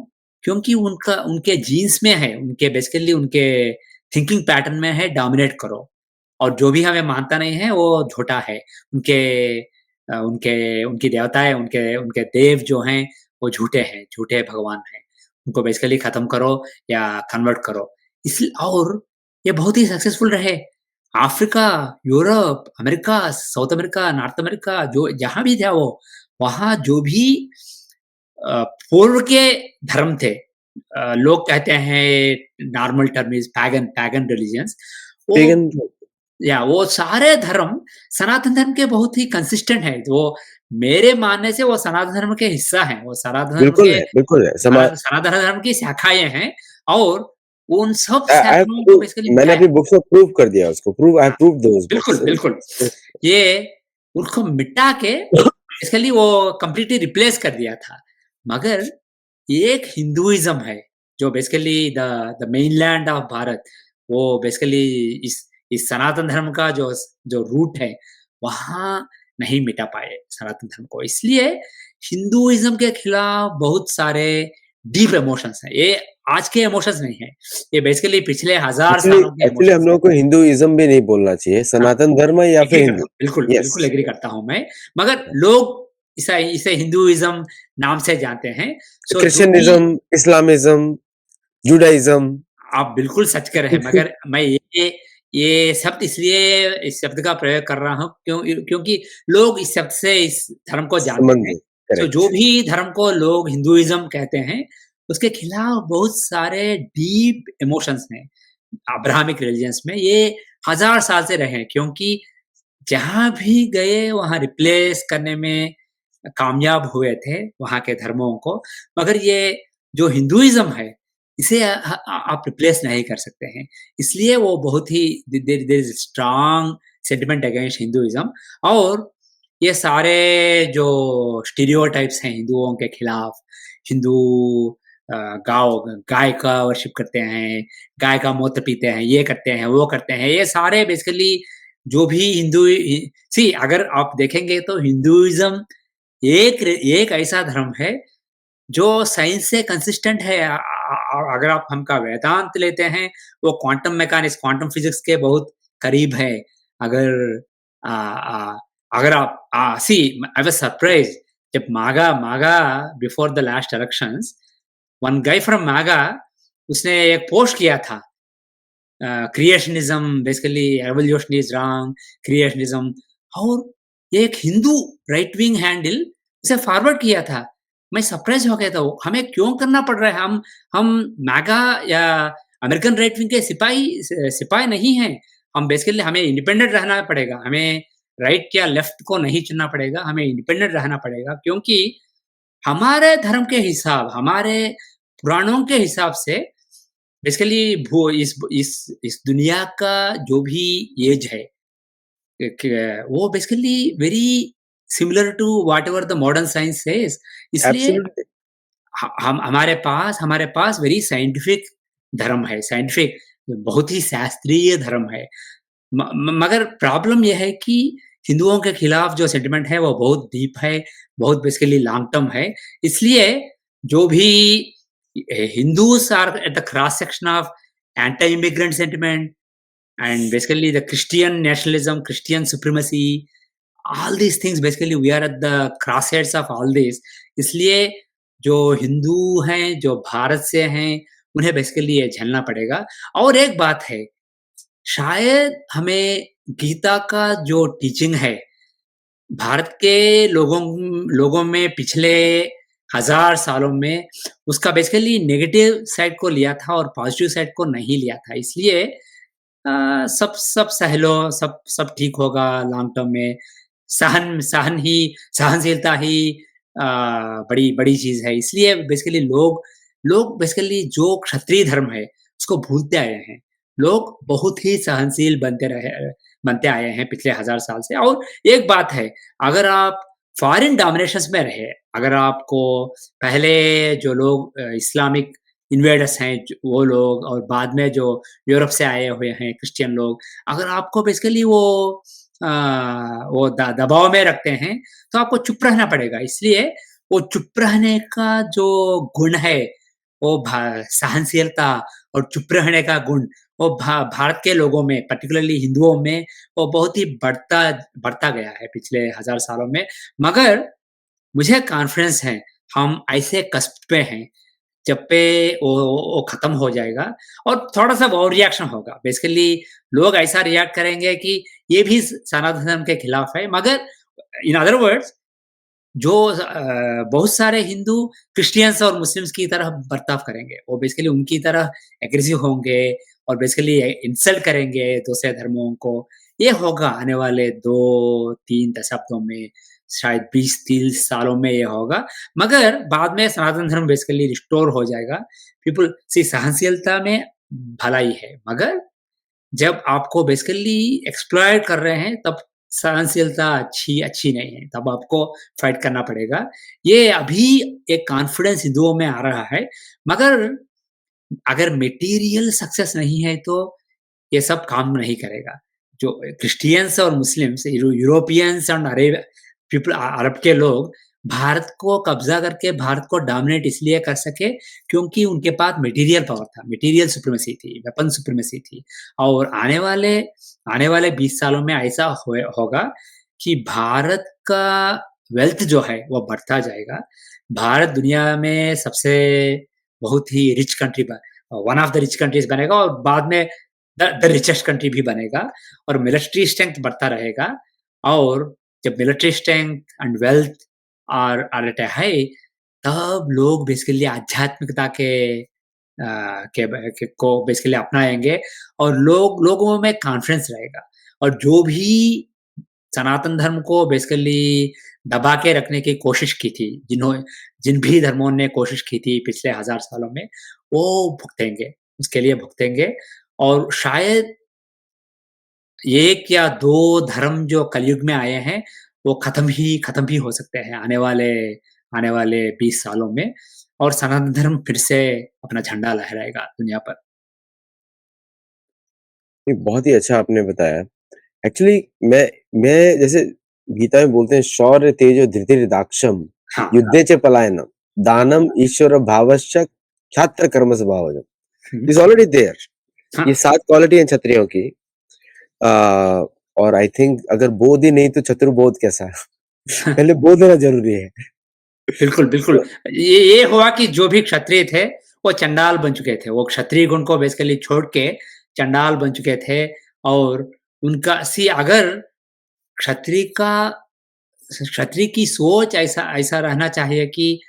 S2: क्योंकि उनके जीन्स में है, उनके बेसिकली उनके थिंकिंग पैटर्न में है डोमिनेट करो, और जो भी हमें मानता नहीं है वो झूठा है। उनकी देवताएं, उनके देव जो हैं वो झूठे हैं, झूठे भगवान हैं, उनको बेसिकली खत्म करो या कन्वर्ट करो। और ये बहुत ही सक्सेसफुल रहे। Africa, Europe, America, south America, north America, जो जहां भी था वो, वहां जो भी पूर्व के धर्म थे, लोग कहते हैं normal term is pagan religions, वो सारे धर्म सनातन धर्म के बहुत ही कंसिस्टेंट है। वो मेरे मानने से वो सनातन धर्म के हिस्सा हैं, वो सनातन धर्म की शाखाएं हैं, और उन सब शाखाओं को बेसिकली
S1: मैंने अपनी बुक्स में प्रूव कर दिया उसको, I have proved those books.
S2: बिल्कुल ये उनको मिटा के बेसिकली वो कंप्लीटली रिप्लेस कर दिया था। मगर एक हिंदुइज्म है जो basically the mainland of Bharat, वो बेसिकली इस सनातन धर्म का जो रूट है वहां नहीं मिटा पाए सनातन धर्म को, इसलिए हिंदुइज्म के खिलाफ बहुत सारे डीप इमोशंस हैं। ये आज के इमोशंस नहीं है, ये बेसिकली पिछले 1000 सालों के
S1: एक्चुअली हम लोगों को हिंदुइज्म भी नहीं बोलना चाहिए, सनातन धर्म या फिर हिंदू।
S2: बिल्कुल एग्री करता हूं मैं, मगर लोग इसे हिंदुइज्म नाम से जानते हैं।
S1: क्रिश्चियनिज्म, इस्लामिज्म, जुडाइज्म, आप
S2: बिल्कुल सच कर रहे हैं। मगर मैं ये शब्द इसलिए इस शब्द का प्रयोग कर रहा हूँ क्योंकि लोग इस शब्द से इस धर्म को जानते हैं। तो जो भी धर्म को लोग हिंदुइज्म कहते हैं, उसके खिलाफ बहुत सारे डीप इमोशंस हैं अब्राहमिक रिलीजियंस में, ये 1000 साल से रहे, क्योंकि जहां भी गए वहां रिप्लेस करने में कामयाब हुए थे वहां के धर्मों को। मगर ये जो हिंदुइज्म है, इसे आप रिप्लेस नहीं कर सकते हैं। इसलिए वो बहुत ही there is strong sentiment against Hinduism. और ये सारे जो स्टीरियोटाइप्स हैं हिंदुओं के खिलाफ, हिंदू अ, गाँव गाय का वर्शिप करते हैं, गाय का मूत्र पीते हैं, ये करते हैं, वो करते हैं, ये सारे बेसिकली जो भी अगर आप देखेंगे तो हिंदुइज़्म एक ऐसा धर्म है जो साइंस से कंसिस्टेंट है। अगर आप हमका वेदांत लेते हैं, वो क्वांटम मैकेनिक्स, क्वांटम फिजिक्स के बहुत करीब है। अगर अ अ, अगर आप सी आई वाज़ सरप्राइज्ड जब मागा before the last elections, one guy from मागा उसने एक पोस्ट किया था, creationism basically evolution is wrong, creationism. और एक हिंदू राइट विंग हैंडल उसे फॉरवर्ड किया था। मैं सरप्राइज़ हो गया था, वो हमें क्यों करना पड़ रहा है? हम मैगा या अमेरिकन राइट विंग के सिपाही नहीं हैं। हम बेसिकली हमें इंडिपेंडेंट रहना पड़ेगा। हमें राइट या लेफ्ट को नहीं चुनना पड़ेगा, हमें इंडिपेंडेंट रहना पड़ेगा, क्योंकि हमारे धर्म के हिसाब, हमारे पुराणों के हिसाब से बेसिकली भू इस दुनिया का जो भी एज है, वो basically very similar to whatever the modern science says. इसलिए
S1: एब्सोल्युटली।
S2: हम हमारे पास वेरी साइंटिफिक धर्म है, साइंटिफिक बहुत ही शास्त्रीय धर्म है। मगर प्रॉब्लम यह है कि हिंदुओं के खिलाफ जो सेंटिमेंट है वो बहुत डीप है, बहुत बेसिकली लॉन्ग टर्म है। इसलिए जो भी Hindus are at the cross section of anti immigrant sentiment and basically the Christian nationalism, Christian supremacy, all these things basically we are at the crosshairs of all this। इसलिए जो हिंदू हैं, जो भारत से हैं, उन्हें बेसिकली ये झेलना पड़ेगा। और एक बात है, शायद हमें गीता का जो टीचिंग है, भारत के लोगों में पिछले 1000 सालों में उसका बेसिकली नेगेटिव साइड को लिया था और पॉजिटिव साइड को नहीं लिया था। इसलिए सब सब सह लो, सब सब ठीक होगा लॉन्ग टर्म में। सहनशीलता ही अ, बड़ी बड़ी चीज़ है। इसलिए बेसिकली लोग बेसिकली जो क्षत्रिय धर्म है, उसको भूलते आए हैं। लोग बहुत ही सहनशील बनते आए हैं पिछले 1000 साल से। और एक बात है, अगर आप फॉरेन डोमिनेशंस में रहे, अगर आपको पहले जो लोग इस्लामिक इन्वेडर्स हैं, वो लोग, और बाद में जो यूरोप से आए हुए हैं क्रिश्चियन लोग, अगर आपको बेसिकली अ, वो दबाव में रखते हैं, तो आपको चुप रहना पड़ेगा। इसलिए वो चुप रहने का जो गुण है, वो सहनशीलता और चुप रहने का गुण, वो भारत के लोगों में, पर्टिकुलरली हिंदुओं में, वो बहुत ही बढ़ता गया है पिछले 1000 सालों में। मगर मुझे कॉन्फिडेंस है, हम ऐसे कस्ब पे हैं जब पे वो खत्म हो जाएगा और थोड़ा-सा ओवर रिएक्शन होगा। बेसिकली लोग ऐसा रिएक्ट करेंगे कि ये भी सनातन धर्म के खिलाफ है, मगर इन अदर वर्ड्स जो बहुत सारे हिंदू क्रिश्चियंस और मुस्लिम्स की तरह बर्ताव करेंगे। वो बेसिकली उनकी तरह एग्रेसिव होंगे और बेसिकली इंसल्ट करेंगे दूसरे धर्मों को। ये होगा आने वाले 2-3 दशकों में, शायद 20-30 सालों में ये होगा। मगर बाद में सनातन धर्म बेसिकली रिस्टोर हो जाएगा। पीपल सी सहनशीलता में भलाई है, मगर जब आपको बेसिकली एक्सप्लॉइट कर रहे हैं, तब सहनशीलता अच्छी अच्छी नहीं है, तब आपको फाइट करना पड़ेगा। ये अभी एक कॉन्फिडेंस हिंदुओं में आ रहा है, मगर अगर मटेरियल सक्सेस नहीं है तो ये सब काम नहीं करेगा। जो क्रिश्चियंस और मुस्लिम्स, यूरोपियंस एंड अरब के लोग भारत को कब्जा करके भारत को डोमिनेट इसलिए कर सके क्योंकि उनके पास मटेरियल पावर था, मटेरियल सुप्रीमेसी थी, वेपन सुप्रीमेसी थी। और आने वाले 20 सालों में ऐसा होगा कि भारत का वेल्थ जो है वो बढ़ता जाएगा। भारत दुनिया में सबसे बहुत ही rich country, one of the rich countries बनेगा और बाद में द रिचेस्ट कंट्री भी बनेगा। और मिलिट्री स्ट्रेंथ बढ़ता रहेगा। और जब military strength and wealth are at a high, तब लोग बेसिकली आध्यात्मिकता को बेसिकली अपनाएंगे और लोगों में कॉन्फिडेंस रहेगा। और जो भी सनातन धर्म को बेसिकली दबा के रखने की कोशिश की थी, जिन भी धर्मों ने कोशिश की थी पिछले 1000 सालों में, वो भुगतेंगे, उसके लिए भुगतेंगे और शायद 1 या 2 धर्म जो कलयुग में आए हैं, वो खत्म भी हो सकते हैं आने वाले 20 सालों में और सनातन धर्म फिर से अपना झंडा लहराएगा दुनिया पर।
S1: ये बहुत ही अच्छा आपने बताया। एक्चुअली मैं जैसे गीता में बोलते हैं शौर्य तेजो धृतिर्दाक्षम
S2: हाँ,
S1: युद्धे च पलायनम दानम ईश्वर भावश्च क्षात्र कर्म स्वभावजम।
S2: हुँ,
S1: इज ऑलरेडी देयर। ये
S2: हाँ,
S1: 7 क्वालिटी हैं क्षत्रियों की। अ, और आई थिंक अगर बोध ही नहीं तो चतुर्बोध कैसा? पहले बोध होना ज़रूरी है।
S2: बिल्कुल, बिल्कुल।
S1: तो
S2: ये हुआ कि जो भी क्षत्रिय थे, वो चंडाल बन चुके थे। वो क्षत्रिय गुण को बेसिकली छोड़ के चंडाल बन चुके थे और उनका अगर क्षत्रिय का क्षत्रिय की सोच ऐसा ऐसा रहना चाहिए कि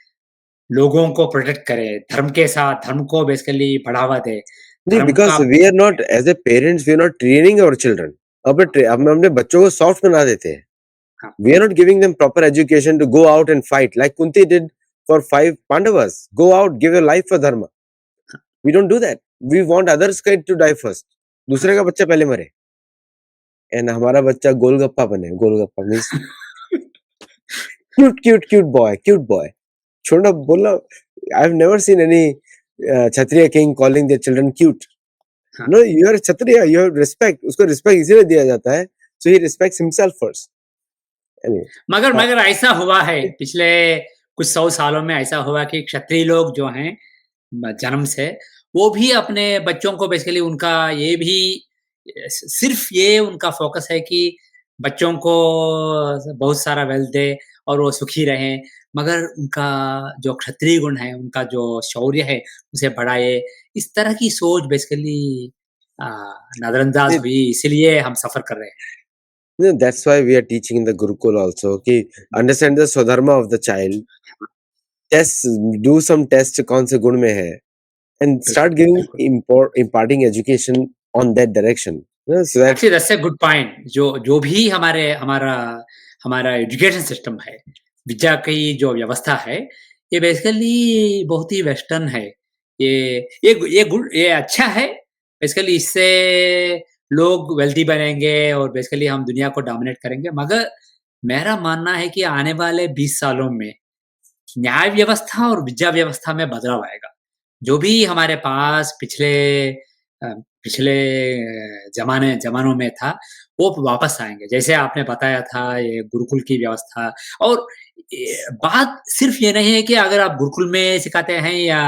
S2: लोगों को प्रोटेक्ट करे, धर्म के साथ धर्म को बेसिकली बढ़ावा दे,
S1: नहीं,
S2: धर्म का
S1: because we are not as a parents we are not training our children. हम अपने बच्चों को सॉफ्ट बना देते हैं।
S2: हाँ,
S1: We are not giving them proper education to go out and fight like Kunti did for 5 Pandavas. Go out, give your life for dharma. We don't do that. We want others kid to die first. दूसरे का बच्चा पहले मरे and हमारा बच्चा गोलगप्पा बने। Golgappa means cute boy. छोड़ना बोलना I have never seen any Kshatriya king calling their children cute.
S2: हाँ।
S1: No you are Kshatriya, you have respect. उसको रिस्पेक्ट इसीलिए दिया जाता है so he respects himself first. Anyway
S2: मगर
S1: हाँ,
S2: मगर ऐसा हुआ है, पिछले कुछ 100 सालों में ऐसा हुआ कि क्षत्रिय लोग जो हैं जन्म से, वो भी अपने बच्चों को बेसिकली उनका ये भी सिर्फ़ ये उनका फ़ोकस है कि बच्चों को बहुत सारा वेल्थ दे और वो सुखी रहें। मगर उनका जो क्षत्रिय गुण है, उनका जो शौर्य है, उसे बढ़ाए। इस तरह की सोच बेसिकली अ, नज़रअंदाज़ हुई, इसीलिए हम सफ़र कर रहे हैं।
S1: no, that's why we are teaching in the Gurukul also. कि understand the Swadharma of the child. Test, do some test कौन से गुण में है and
S2: बिल्कुल,
S1: start giving
S2: बिल्कुल।
S1: imparting education on that direction. So that
S2: actually that's a good point जो जो भी हमारा हमारा एजुकेशन सिस्टम है, विद्या की जो व्यवस्था है, ये बेसिकली बहुत ही वेस्टर्न है। ये अच्छा है, बेसिकली इससे लोग वेल्दी बनेंगे और बेसिकली हम दुनिया को डोमिनेट करेंगे। मगर मेरा मानना है कि आने वाले 20 सालों में न्याय व्यवस्था और विद्या व्यवस्था में बदलाव आएगा। जो भी हमारे पास पिछले ज़मानों में था, वो वापस आएँगे। जैसे आपने बताया था ये गुरुकुल की व्यवस्था और बात सिर्फ़ ये नहीं है कि अगर आप गुरुकुल में सिखाते हैं या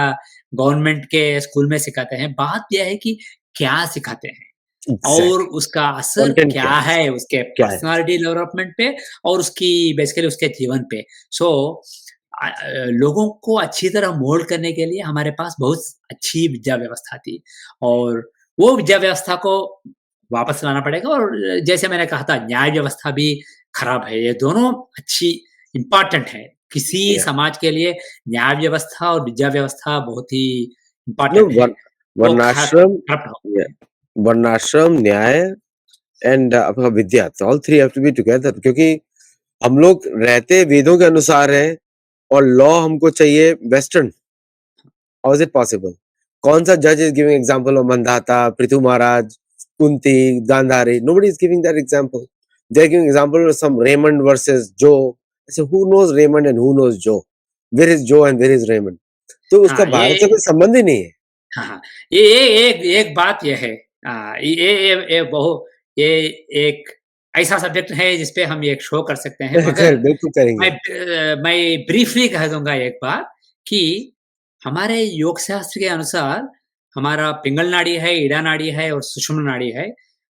S2: गवर्नमेंट के स्कूल में सिखाते हैं, बात ये है कि क्या सिखाते हैं और
S1: एग्जैक्टली
S2: उसका असर
S1: कंटेंट
S2: क्या
S1: क्या
S2: है उसके
S1: क्या है
S2: पर्सनैलिटी डेवलपमेंट पे और उसकी बेसिकली उसके जीवन पे। सो लोगों को अच्छी तरह मोल्ड करने के लिए हमारे पास बहुत अच्छी विद्या व्यवस्था थी और वो विद्या व्यवस्था को वापस लाना पड़ेगा और जैसे मैंने कहा था न्याय व्यवस्था भी खराब है। ये दोनों अच्छी इम्पोर्टेंट है। किसी
S1: या
S2: समाज के लिए न्याय व्यवस्था और विद्या व्यवस्था बहुत ही
S1: नो
S2: इम्पोर्टेंट है। वो
S1: वर्णाश्रम
S2: करप्ट हो
S1: या, वर्णाश्रम न्याय एंड आपका विद्या all three have to be together क्योंकि हम लोग रहते वेदों के अनुसार हैं और लॉ हमको चाहिए western. How is it possible? कौन सा जज is giving example of Mandhata, Prithu Maharaj, Kunti, Gandhari? Nobody is giving that example. They are giving example of some Raymond versus Joe. ऐसे who knows Raymond and who knows Joe? Where is Joe and where is Raymond? तो उसका
S2: हाँ,
S1: भारत से कोई संबंध ही नहीं है।
S2: हाँ, हाँ। ये एक एक बात ये है ये ये एक ऐसा सब्जेक्ट है जिस पे हम एक शो कर सकते हैं मगर
S1: बिल्कुल करेंगे।
S2: मैं ब्रीफली कह दूँगा एक बात कि हमारे योग शास्त्र के अनुसार हमारा पिंगल नाड़ी है, ईड़ा नाड़ी है और सुषुम्ना नाड़ी है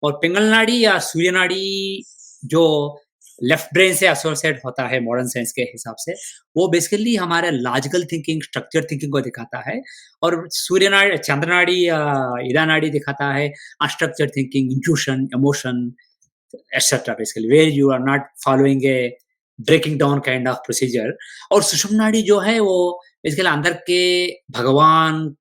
S2: और पिंगल नाड़ी या सूर्य नाड़ी जो लेफ्ट ब्रेन से एसोसिएट होता है मॉडर्न साइंस के हिसाब से, वो बेसिकली हमारे लॉजिकल थिंकिंग, स्ट्रक्चर थिंकिंग को दिखाता है और सूर्य नाड़ी चंद्र नाड़ी या ईड़ा नाड़ी दिखाता है unstructured thinking, intuition, emotion etcetera basically where you are not following a breaking down kind of procedure और सुषुम्ना नाड़ी जो है वो बेसिकली अंदर के भगवान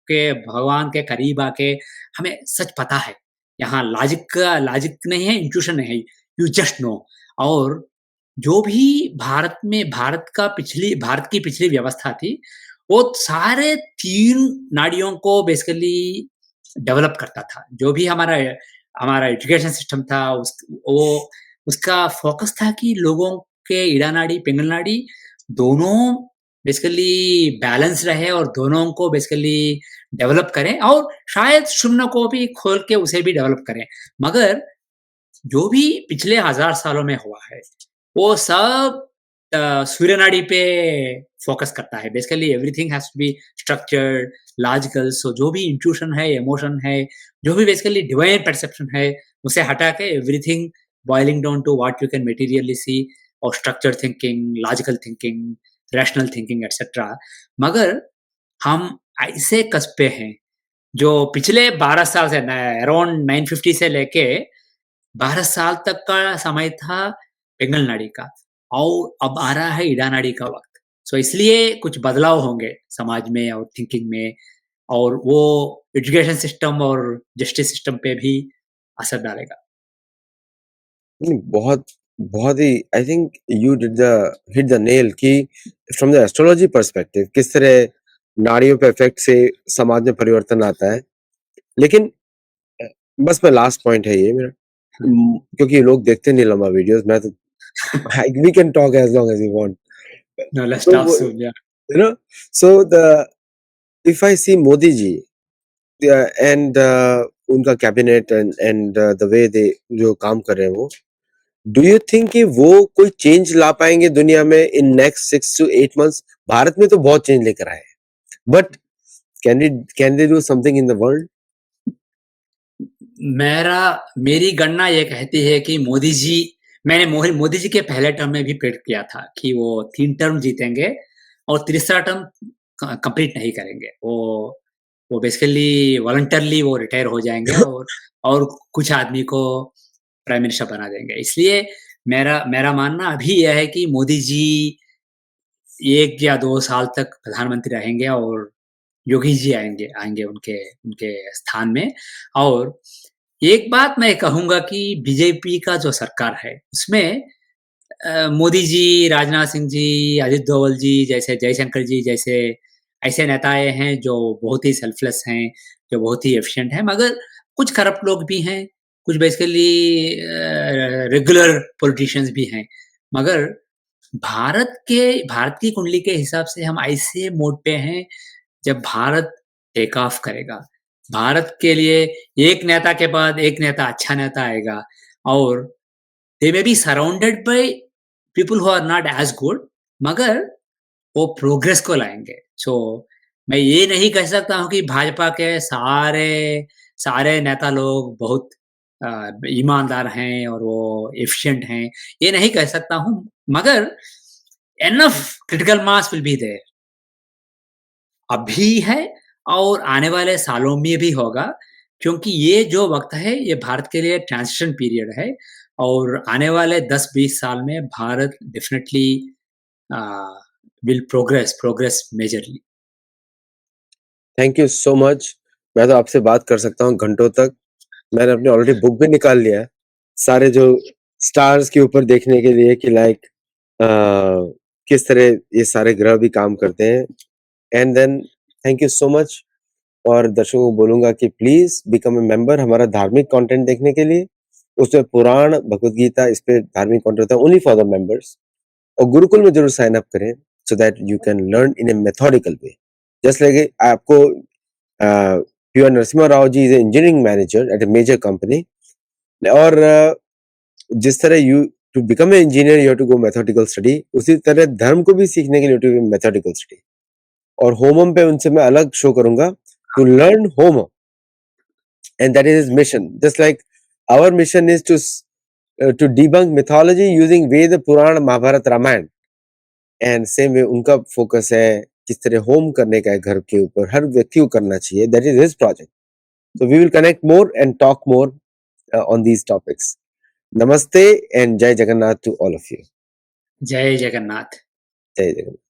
S2: के करीब आके हमें सच पता है। यहाँ लॉजिक नहीं है, इंट्यूशन नहीं है, यू जस्ट नो और जो भी भारत की पिछली व्यवस्था थी, वो सारे 3 नाड़ियों को बेसिकली डेवलप करता था। जो भी हमारा हमारा एजुकेशन सिस्टम था वो उसका फ़ोकस था कि लोगों के ईड़ा नाड़ी, पिंगल नाड़ी दोनों बेसिकली बैलेंस रहे और दोनों को बेसिकली डेवलप करें और शायद शून्य को भी खोल के उसे भी डेवलप करें। मगर जो भी पिछले 1000 सालों में हुआ है, वो सब सूर्य नाड़ी पे फ़ोकस करता है। Basically everything has to be structured, logical so जो भी इंट्यूशन है, इमोशन है, जो भी बेसिकली डिवाइन परसेप्शन है, उसे हटा के everything boiling down to what you can materially see और structured thinking, logical thinking, rational thinking etcetera. मगर हम ऐसे कस्ब पे हैं, जो पिछले 12 साल से न अराउंड 950 से लेके 12 साल तक का समय था पिंगल नाड़ी का और अब आ रहा है ईड़ा नाड़ी का वक़्त। सो इसलिए कुछ बदलाव होंगे समाज में और थिंकिंग में और वो एजुकेशन सिस्टम और जस्टिस सिस्टम पे भी असर डालेगा।
S1: नहीं, बहुत बहुत ही I think you did the hit the nail कि फ्रॉम द एस्ट्रोलॉजी पर्सपेक्टिव किस तरह नाड़ियों पे इफेक्ट से समाज में परिवर्तन आता है। लेकिन अ, बस मैं लास्ट पॉइंट है ये मेरा
S2: हाँ।
S1: क्योंकि लोग देखते नहीं लंबा वीडियोस मैं तो we can talk as long as you want.
S2: No, let's
S1: तो
S2: stop
S1: वो
S2: soon. Yeah.
S1: You know so the if I see Modi ji and उनका cabinet and the way they जो काम कर रहे हैं वो डू यू थिंक कि वो कोई चेंज ला पाएंगे दुनिया में in next 6 to 8 months? Bharat में तो बहुत चेंज लेकर आए हैं but can they do something in the world?
S2: मेरा मेरी गणना ये कहती है कि मैंने मोदी जी के पहले टर्म में भी प्रेडिक्ट किया था कि वो 3 टर्म जीतेंगे और तीसरा टर्म कंप्लीट नहीं करेंगे। वो बेसिकली वॉलंटरली वो रिटायर हो जाएँगे और कुछ आदमी को प्राइम मिनिस्टर बना देंगे। इसलिए मेरा मेरा मानना अभी यह है कि मोदी जी 1 या 2 साल तक प्रधानमंत्री रहेंगे और योगी जी आएँगे आएँगे उनके उनके स्थान में और एक बात मैं कहूँगा कि बीजेपी का जो सरकार है, उसमें मोदी जी, राजनाथ सिंह जी, अजित डोवल जी जैसे जयशंकर जी जैसे ऐसे नेता आए हैं जो बहुत ही सेल्फलेस हैं, जो बहुत ही एफिशिएंट हैं, मगर कुछ करप्ट लोग भी हैं, कुछ बेसिकली रेगुलर पॉलिटिशियंस भी हैं। मगर भारत की कुंडली के हिसाब से हम ऐसे मोड पे हैं जब भारत टेक ऑफ करेगा, भारत के लिए एक नेता के बाद एक नेता अच्छा नेता आएगा और they may be surrounded by people who are not as good मगर वो प्रोग्रेस को लाएँगे। सो मैं ये नहीं कह सकता हूँ कि भाजपा के सारे सारे नेता लोग बहुत ईमानदार हैं और वो एफिशिएंट हैं, ये नहीं कह सकता हूँ मगर enough critical mass will be there. अभी है और आने वाले सालों में भी होगा क्योंकि ये जो वक़्त है ये भारत के लिए ट्रांज़िशन पीरियड है और आने वाले 10-20 साल में Bharat definitely a, will progress majorly.
S1: Thank you so much. मैं तो आपसे बात कर सकता हूँ घंटों तक। मैंने अपनी ऑलरेडी बुक भी निकाल लिया है सारे जो स्टार्स के ऊपर देखने के लिए कि लाइक किस तरह ये सारे ग्रह भी काम करते हैं। And then thank you so much. और दर्शकों को बोलूंगा कि प्लीज बिकम ए मेंबर हमारा धार्मिक कंटेंट देखने के लिए। उसमें पुराण भगवत गीता इस पे धार्मिक कंटेंट होता है ओनली फॉर द मेंबर्स। और गुरुकुल में जरूर साइन अप करें so that you can learn in a methodical way. Just like आपको PR Narasimha Rao ji is engineering manager at a major company और जिस तरह you to become a engineer you have to go mathematical study उसी तरह धर्म को भी सीखने के लिए टू मैथमेटिकल स्टडी। और होमम पे उनसे मैं अलग शो करूंगा टू लर्न होम and that is his mission just like our mission is to debunk mythology using Veda Purana Mahabharata Ramayana and same way उनका फोकस है किस तरह होम करने का है घर के ऊपर हर व्यक्ति को करना चाहिए that is his project so we will connect more and talk more on these topics. Namaste and Jai Jagannath to all of you.
S2: जय जगन्नाथ।
S1: Jai Jagannath.